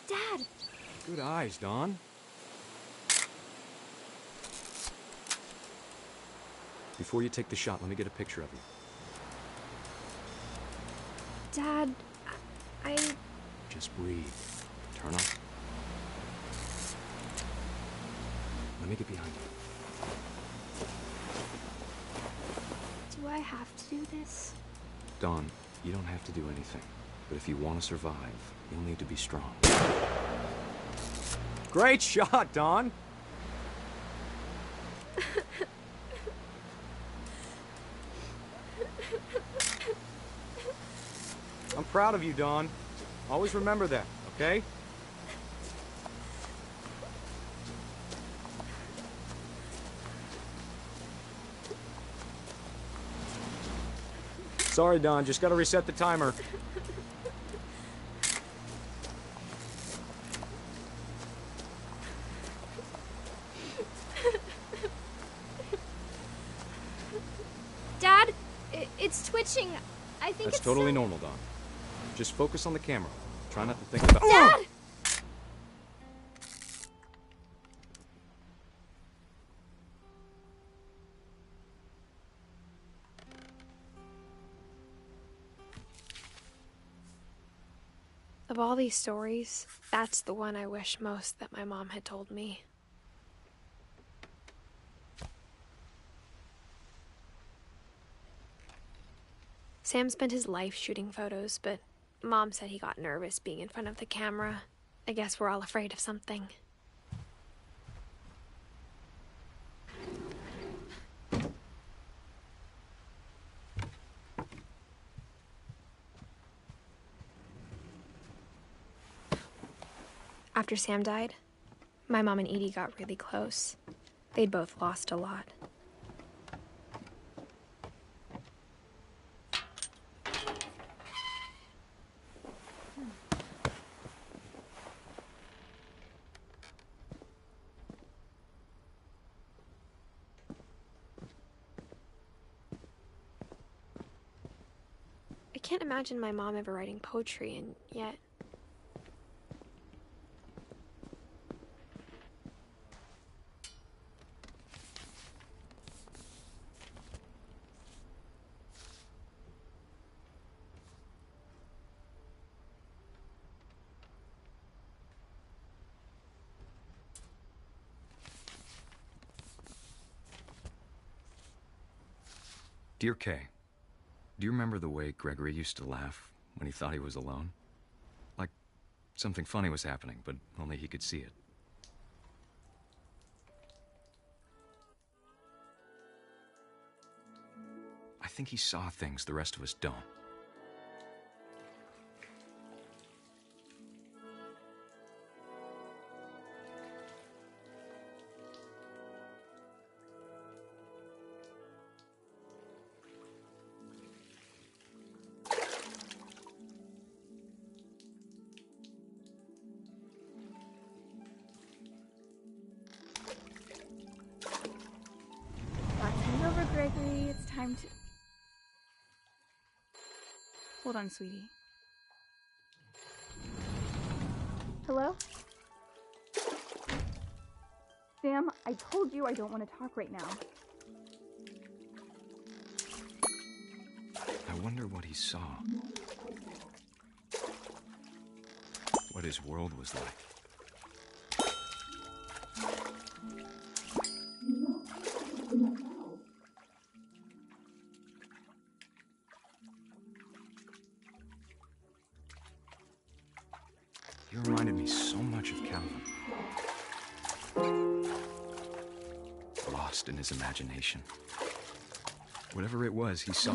Dad! Good eyes, Dawn. Before you take the shot, let me get a picture of you. Dad, I... Just breathe. Turn up. Let me get behind you. Do I have to do this? Dawn, you don't have to do anything. But if you want to survive, you'll need to be strong. Great shot, Dawn! I'm proud of you, Dawn. Always remember that, okay? Sorry, Don, just gotta reset the timer. Dad, it's twitching. I think That's it's totally normal, Don. Just focus on the camera. Try not to think about— Dad! Of all these stories, that's the one I wish most that my mom had told me. Sam spent his life shooting photos, but Mom said he got nervous being in front of the camera. I guess we're all afraid of something. After Sam died, my mom and Edie got really close. They'd both lost a lot. I can't imagine my mom ever writing poetry, and yet... Dear Kay, do you remember the way Gregory used to laugh when he thought he was alone? Like something funny was happening, but only he could see it. I think he saw things the rest of us don't. Gregory, it's time to... Hold on, sweetie. Hello? Sam, I told you I don't want to talk right now. I wonder what he saw. What his world was like. You reminded me so much of Calvin. Lost in his imagination. Whatever it was, he saw.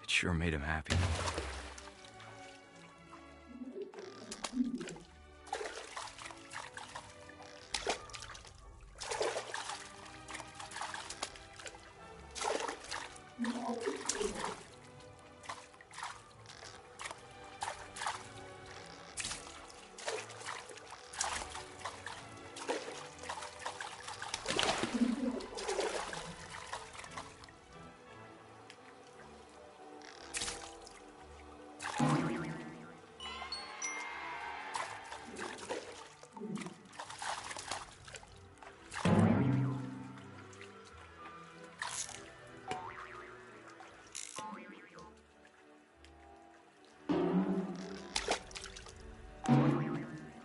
It sure made him happy.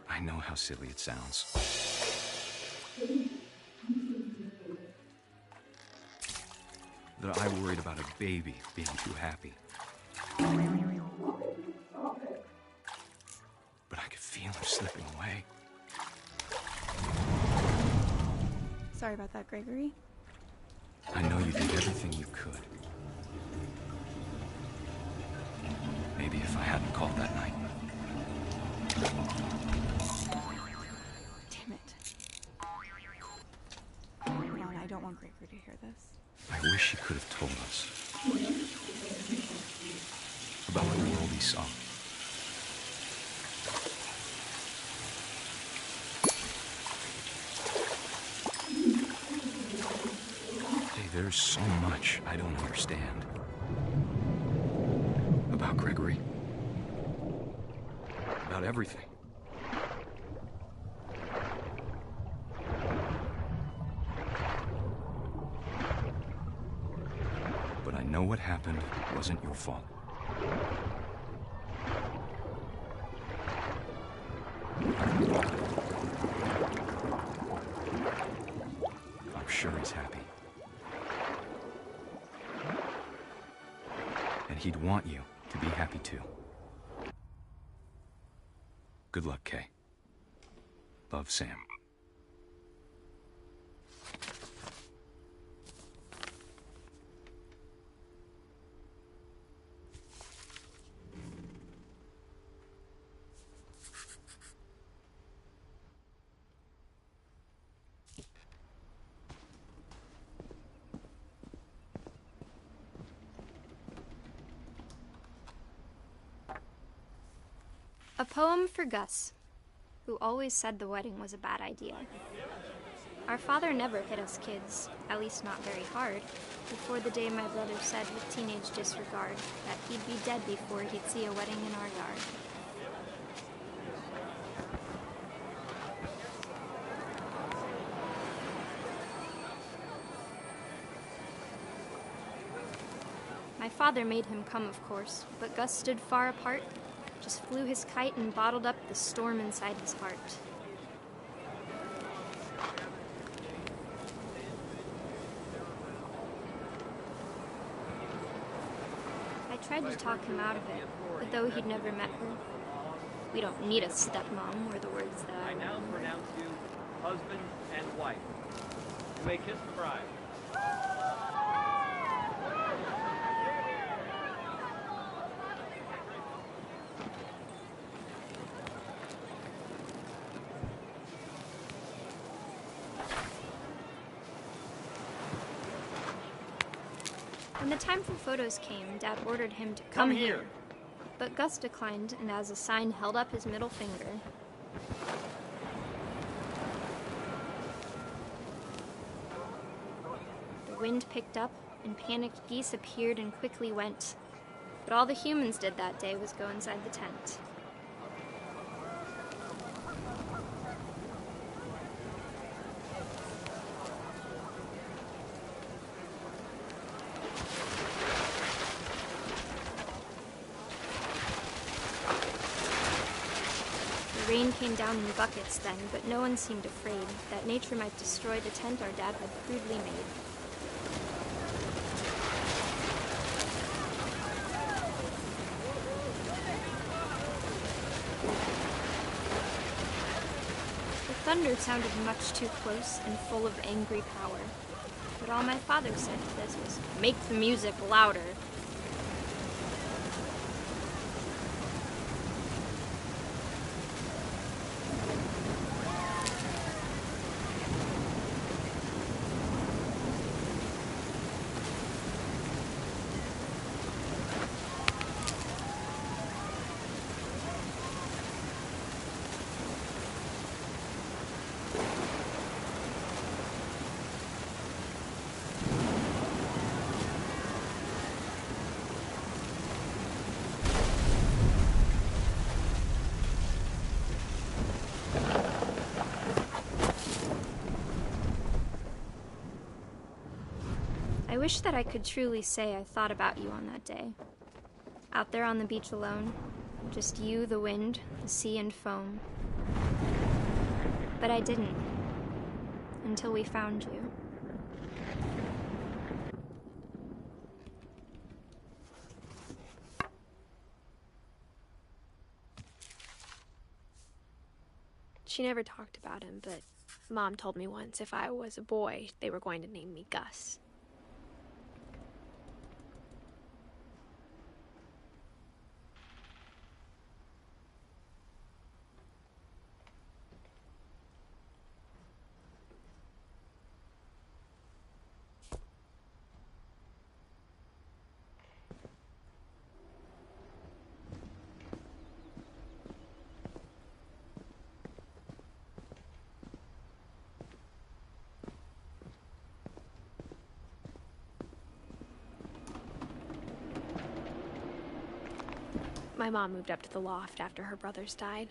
I know how silly it sounds. That I worried about a baby being too happy. But I could feel him Sorry about that, Gregory. I know you did everything you could. Maybe if I hadn't called that night. Damn it. Come on, I don't want Gregory to hear this. I wish he could have told us about the world he saw. Hey, there's so much I don't understand about Gregory. About everything. But I know what happened wasn't your fault. I'm sure he's happy. And he'd want you to be happy too. Good luck, Kay. Love, Sam. A poem for Gus, who always said the wedding was a bad idea. Our father never hit us kids, at least not very hard, before the day my brother said with teenage disregard that he'd be dead before he'd see a wedding in our yard. My father made him come, of course, but Gus stood far apart, just flew his kite and bottled up the storm inside his heart. I tried to talk him out of it, but though he'd never met her, we don't need a stepmom, were the words that I now remember. pronounce you husband and wife. You may kiss the bride. When the time for photos came, Dad ordered him to come here. But Gus declined and as a sign held up his middle finger. The wind picked up and panicked geese appeared and quickly went. But all the humans did that day was go inside the tent. The rain came down in buckets then, but no one seemed afraid that nature might destroy the tent our dad had crudely made. The thunder sounded much too close and full of angry power, but all my father said to this was, "Make the music louder." I wish that I could truly say I thought about you on that day. Out there on the beach alone, just you, the wind, the sea, and foam. But I didn't, until we found you. She never talked about him, but Mom told me once if I was a boy, they were going to name me Gus. My mom moved up to the loft after her brothers died.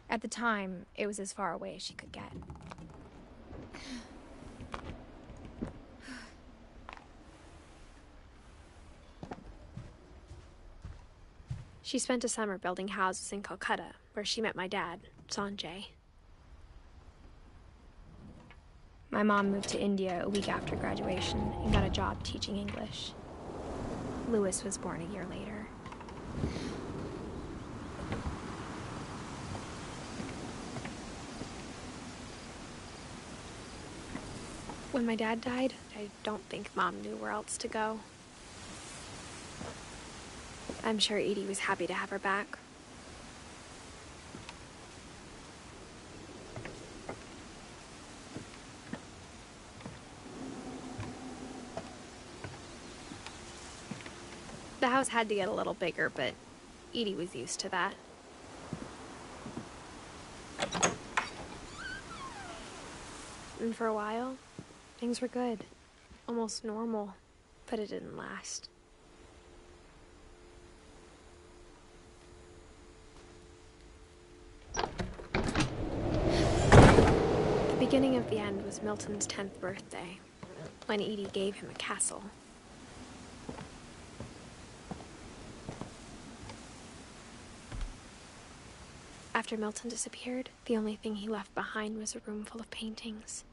At the time, it was as far away as she could get. She spent a summer building houses in Calcutta, where she met my dad, Sanjay. My mom moved to India a week after graduation and got a job teaching English. Louis was born a year later. When my dad died, I don't think Mom knew where else to go. I'm sure Edie was happy to have her back. The house had to get a little bigger, but Edie was used to that. And for a while, things were good. Almost normal, but it didn't last. The beginning of the end was Milton's 10th birthday, when Edie gave him a castle. After Milton disappeared, the only thing he left behind was a room full of paintings.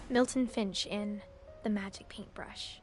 Milton Finch in The Magic Paintbrush.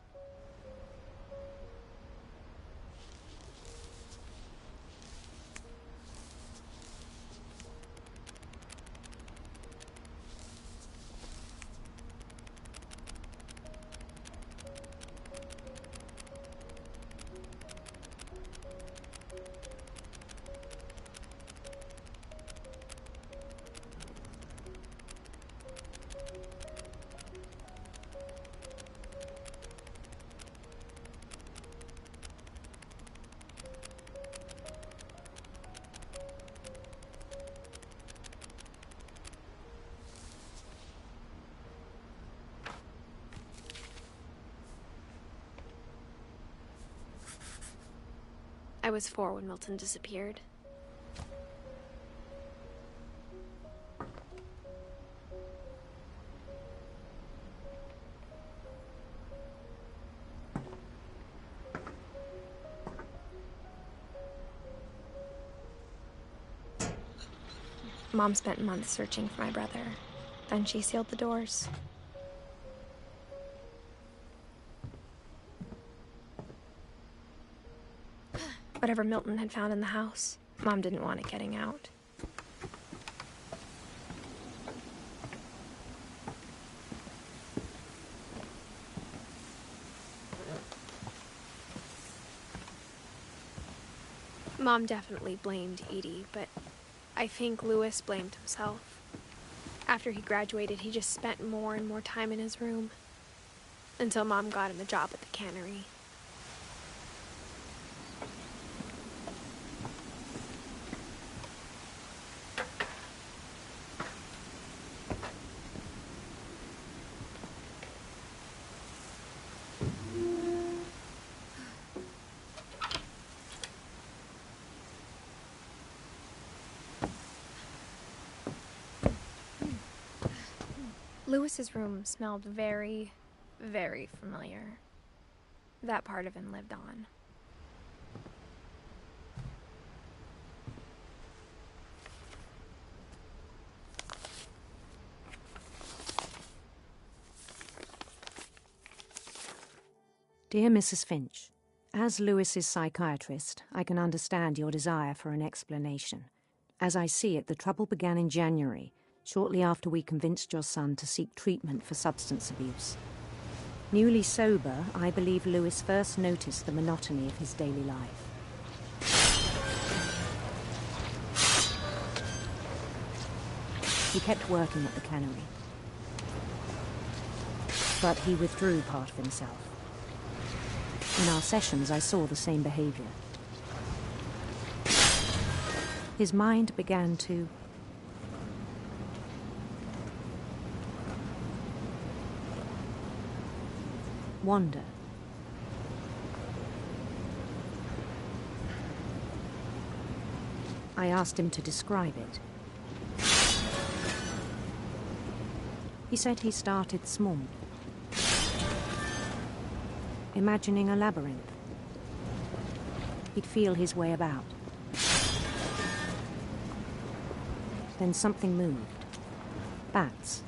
I was 4 when Milton disappeared. Mom spent months searching for my brother. Then she sealed the doors. Whatever Milton had found in the house, Mom didn't want it getting out. Mom definitely blamed Edie, but I think Louis blamed himself. After he graduated, he just spent more and more time in his room, until Mom got him a job at the cannery. Lewis's room smelled very, very familiar. That part of him lived on. Dear Mrs. Finch, as Lewis's psychiatrist, I can understand your desire for an explanation. As I see it, the trouble began in January, shortly after we convinced your son to seek treatment for substance abuse. Newly sober, I believe Lewis first noticed the monotony of his daily life. He kept working at the cannery, but he withdrew part of himself. In our sessions, I saw the same behavior. His mind began to wander. I asked him to describe it. He said he started small, imagining a labyrinth. He'd feel his way about. Then something moved. Bats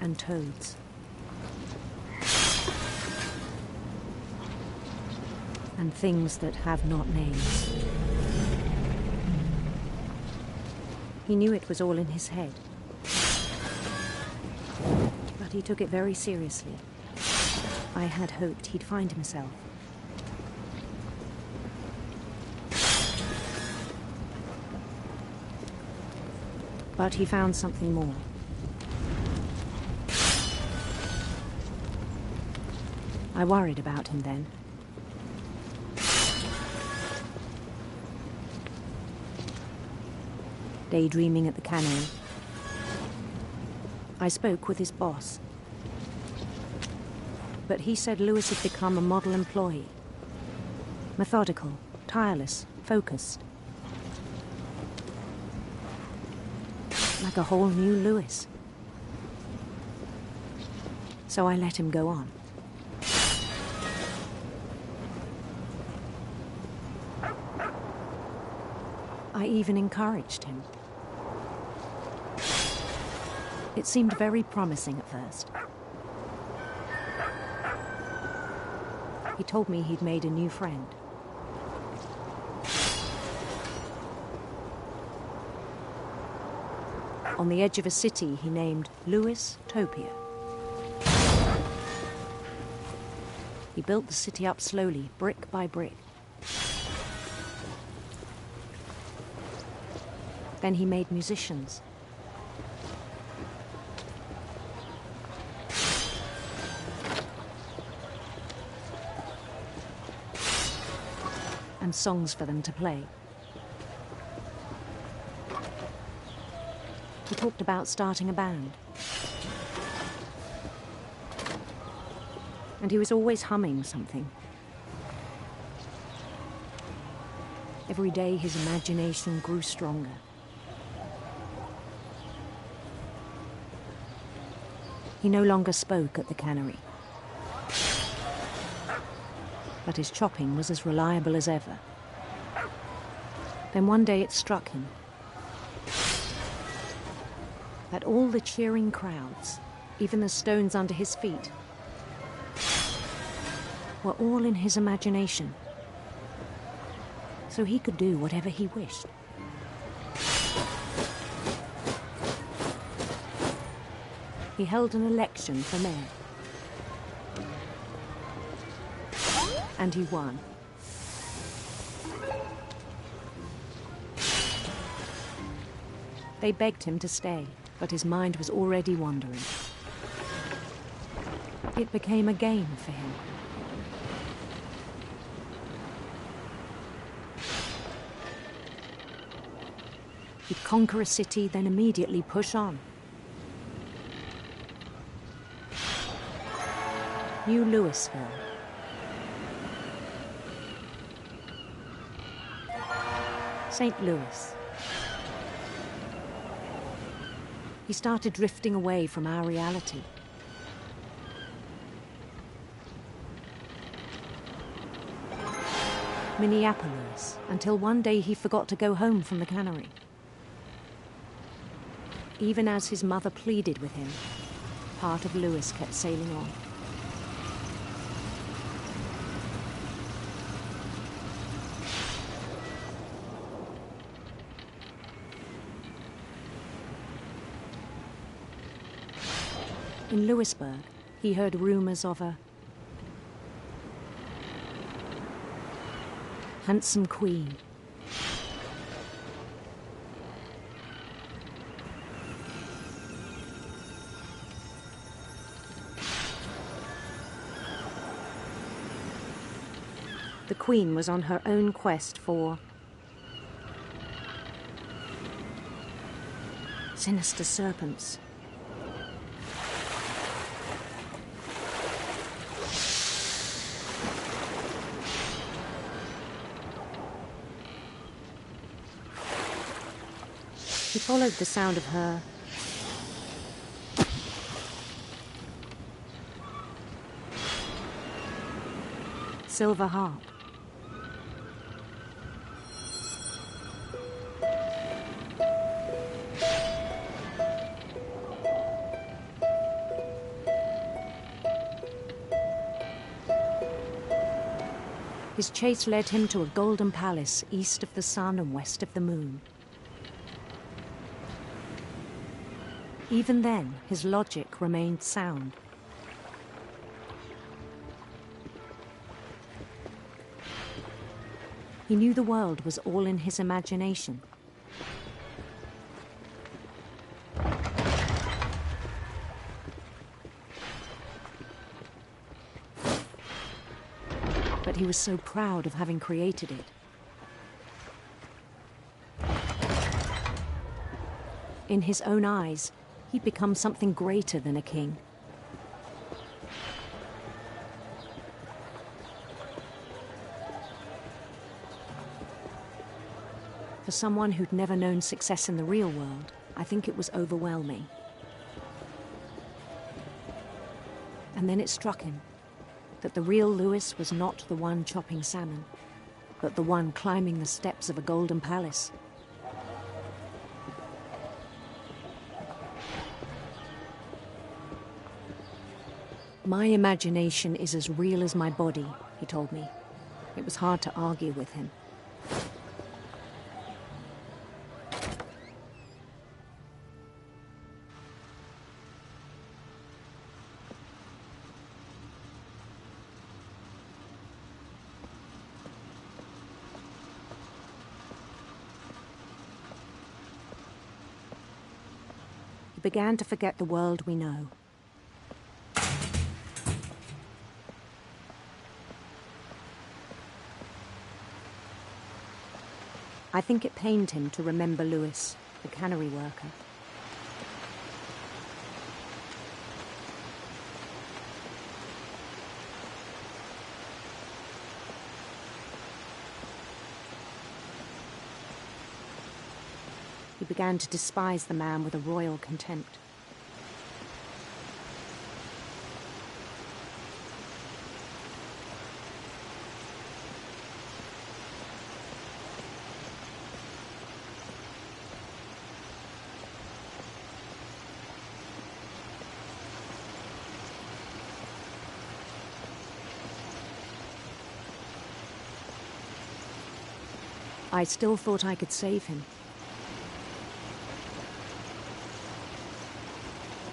and toads. And things that have not names. He knew it was all in his head. But he took it very seriously. I had hoped he'd find himself. But he found something more. I worried about him then. Daydreaming at the cannery, I spoke with his boss. But he said Lewis had become a model employee. Methodical, tireless, focused. Like a whole new Lewis. So I let him go on. I even encouraged him. It seemed very promising at first. He told me he'd made a new friend. On the edge of a city he named Lewis Topia. He built the city up slowly, brick by brick. Then he made musicians. And songs for them to play. He talked about starting a band. And he was always humming something. Every day his imagination grew stronger. He no longer spoke at the cannery. But his chopping was as reliable as ever. Then one day it struck him that all the cheering crowds, even the stones under his feet, were all in his imagination. So he could do whatever he wished. He held an election for mayor. And he won. They begged him to stay, but his mind was already wandering. It became a game for him. He'd conquer a city, then immediately push on. New Louisville. St. Louis. He started drifting away from our reality. Minneapolis, until one day he forgot to go home from the cannery. Even as his mother pleaded with him, part of Louis kept sailing on. In Louisburg, he heard rumors of a handsome queen. The queen was on her own quest for sinister serpents. He followed the sound of her silver harp. His chase led him to a golden palace east of the sun and west of the moon. Even then, his logic remained sound. He knew the world was all in his imagination. But he was so proud of having created it. In his own eyes, he'd become something greater than a king. For someone who'd never known success in the real world, I think it was overwhelming. And then it struck him that the real Louis was not the one chopping salmon, but the one climbing the steps of a golden palace. My imagination is as real as my body, he told me. It was hard to argue with him. He began to forget the world we know. I think it pained him to remember Louis, the cannery worker. He began to despise the man with a royal contempt. I still thought I could save him.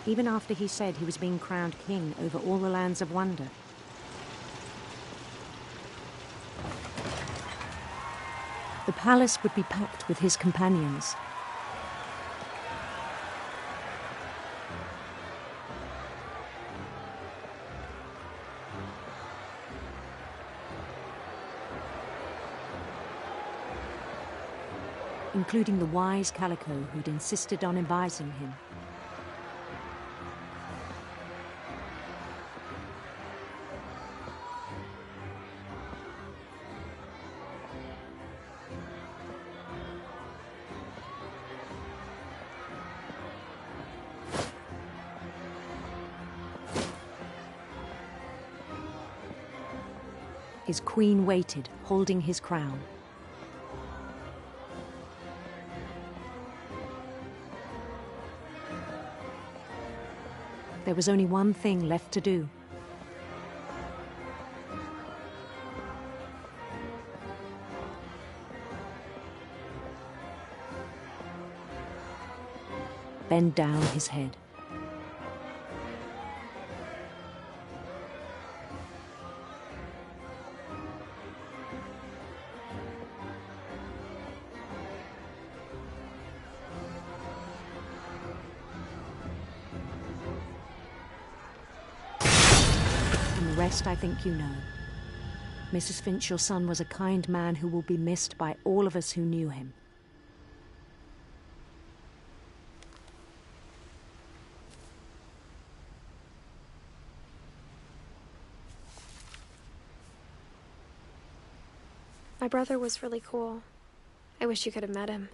Even after he said he was being crowned king over all the lands of wonder. The palace would be packed with his companions. Including the wise Calico who'd insisted on advising him. His queen waited, holding his crown. There was only one thing left to do. Bend down his head. And the rest I think you know. Mrs. Finch, your son was a kind man who will be missed by all of us who knew him. My brother was really cool. I wish you could have met him.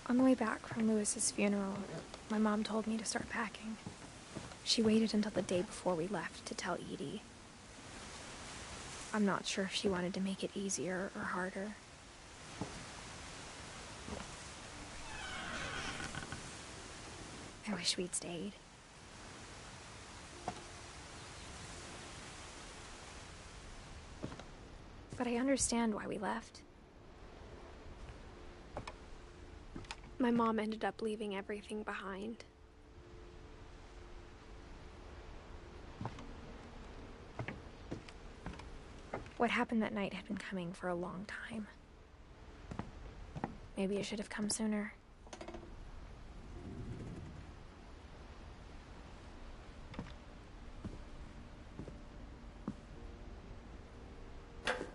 On the way back from Lewis's funeral, my mom told me to start packing. She waited until the day before we left to tell Edie. I'm not sure if she wanted to make it easier or harder. I wish we'd stayed. But I understand why we left. My mom ended up leaving everything behind. What happened that night had been coming for a long time. Maybe it should have come sooner.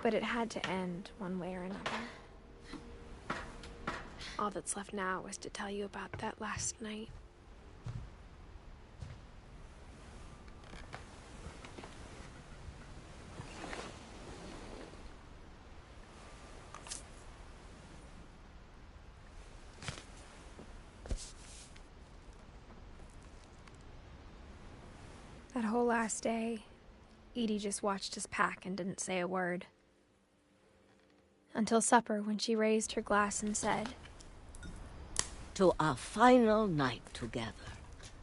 But it had to end one way or another. All that's left now is to tell you about that last night. That whole last day, Edie just watched us pack and didn't say a word. Until supper, when she raised her glass and said, "To our final night together,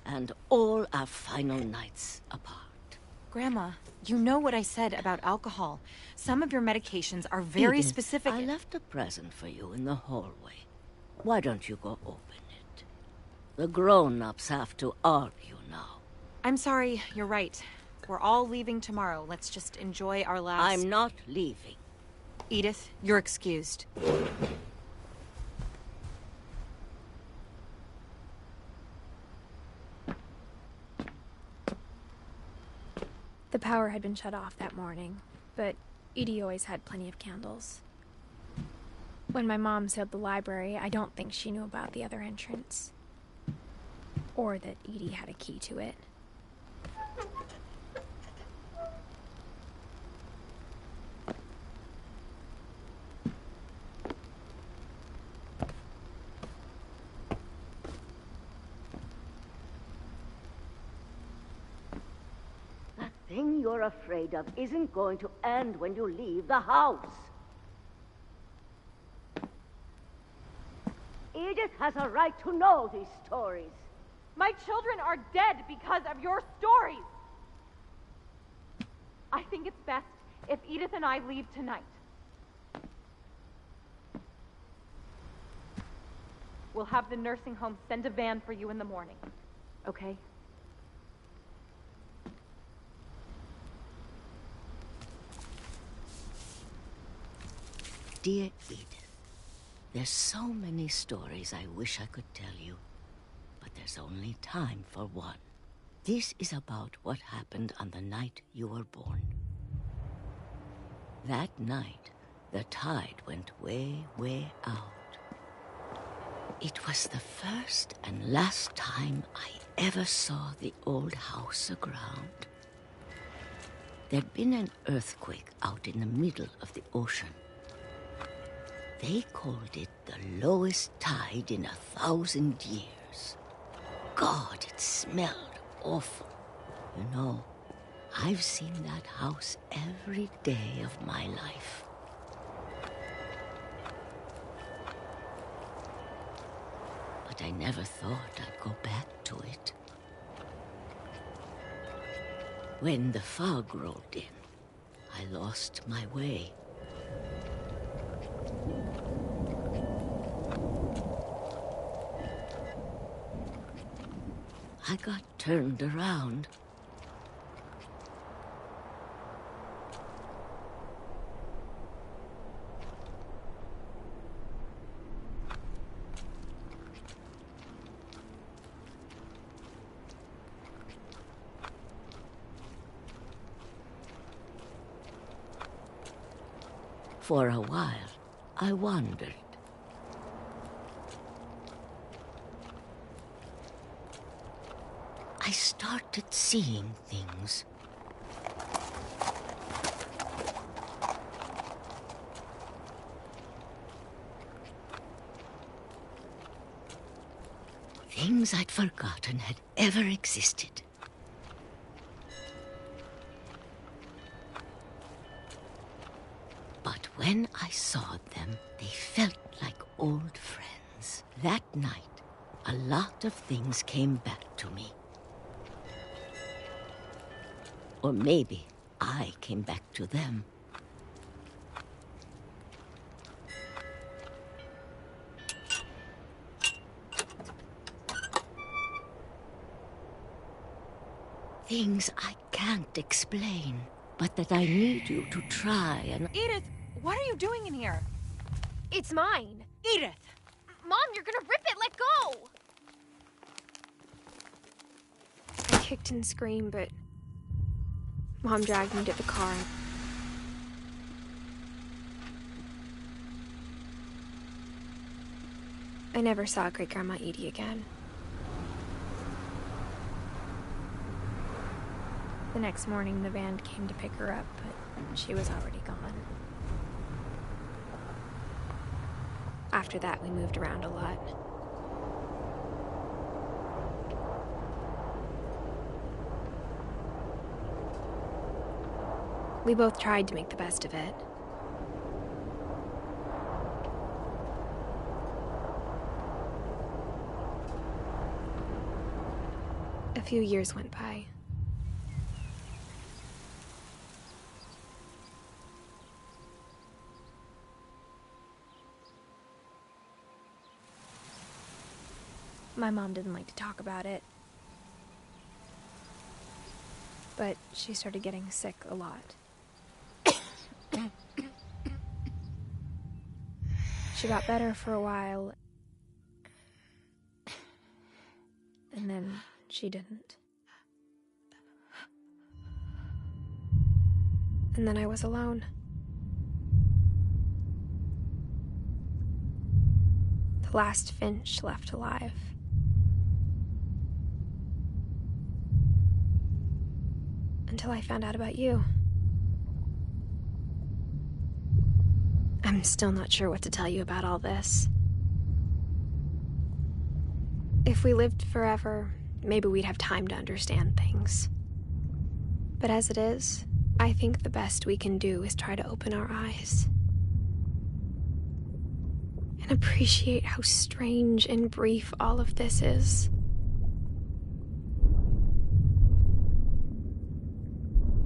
and all our final nights apart." Grandma, you know what I said about alcohol. Some of your medications are very Edith, specific. I left a present for you in the hallway. Why don't you go open it? The grown-ups have to argue now. I'm sorry, you're right. We're all leaving tomorrow. Let's just enjoy our last... I'm not leaving. Edith, you're excused. The power had been shut off that morning, but Edie always had plenty of candles. When my mom sealed the library, I don't think she knew about the other entrance. Or that Edie had a key to it. That thing you're afraid of isn't going to end when you leave the house. Edith has a right to know these stories. My children are dead because of your stories. I think it's best if Edith and I leave tonight. We'll have the nursing home send a van for you in the morning, okay? Dear Edith, there's so many stories I wish I could tell you, but there's only time for one. This is about what happened on the night you were born. That night, the tide went way, way out. It was the first and last time I ever saw the old house aground. There'd been an earthquake out in the middle of the ocean. They called it the lowest tide in 1,000 years. God, it smelled awful. You know, I've seen that house every day of my life. But I never thought I'd go back to it. When the fog rolled in, I lost my way. I got turned around. For a while, I wandered. I started seeing things. Things I'd forgotten had ever existed. But when I saw them, they felt like old friends. That night, a lot of things came back to me. Or maybe I came back to them. Things I can't explain, but that I need you to try and... Edith, what are you doing in here? It's mine. Edith! Mom, you're gonna rip it! Let go! I kicked and screamed, but Mom dragged me to the car. I never saw Great-Grandma Edie again. The next morning, the band came to pick her up, but she was already gone. After that, we moved around a lot. We both tried to make the best of it. A few years went by. My mom didn't like to talk about it. But she started getting sick a lot. She got better for a while, and then she didn't. And then I was alone. The last Finch left alive. Until I found out about you. I'm still not sure what to tell you about all this. If we lived forever, maybe we'd have time to understand things. But as it is, I think the best we can do is try to open our eyes. And appreciate how strange and brief all of this is.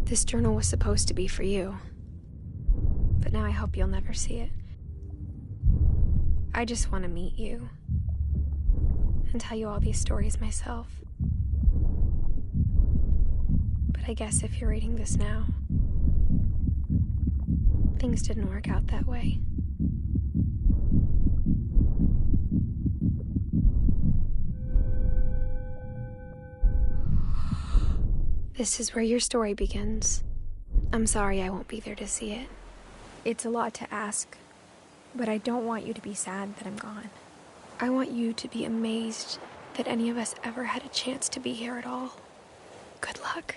This journal was supposed to be for you. But now I hope you'll never see it. I just want to meet you. And tell you all these stories myself. But I guess if you're reading this now, things didn't work out that way. This is where your story begins. I'm sorry I won't be there to see it. It's a lot to ask, but I don't want you to be sad that I'm gone. I want you to be amazed that any of us ever had a chance to be here at all. Good luck.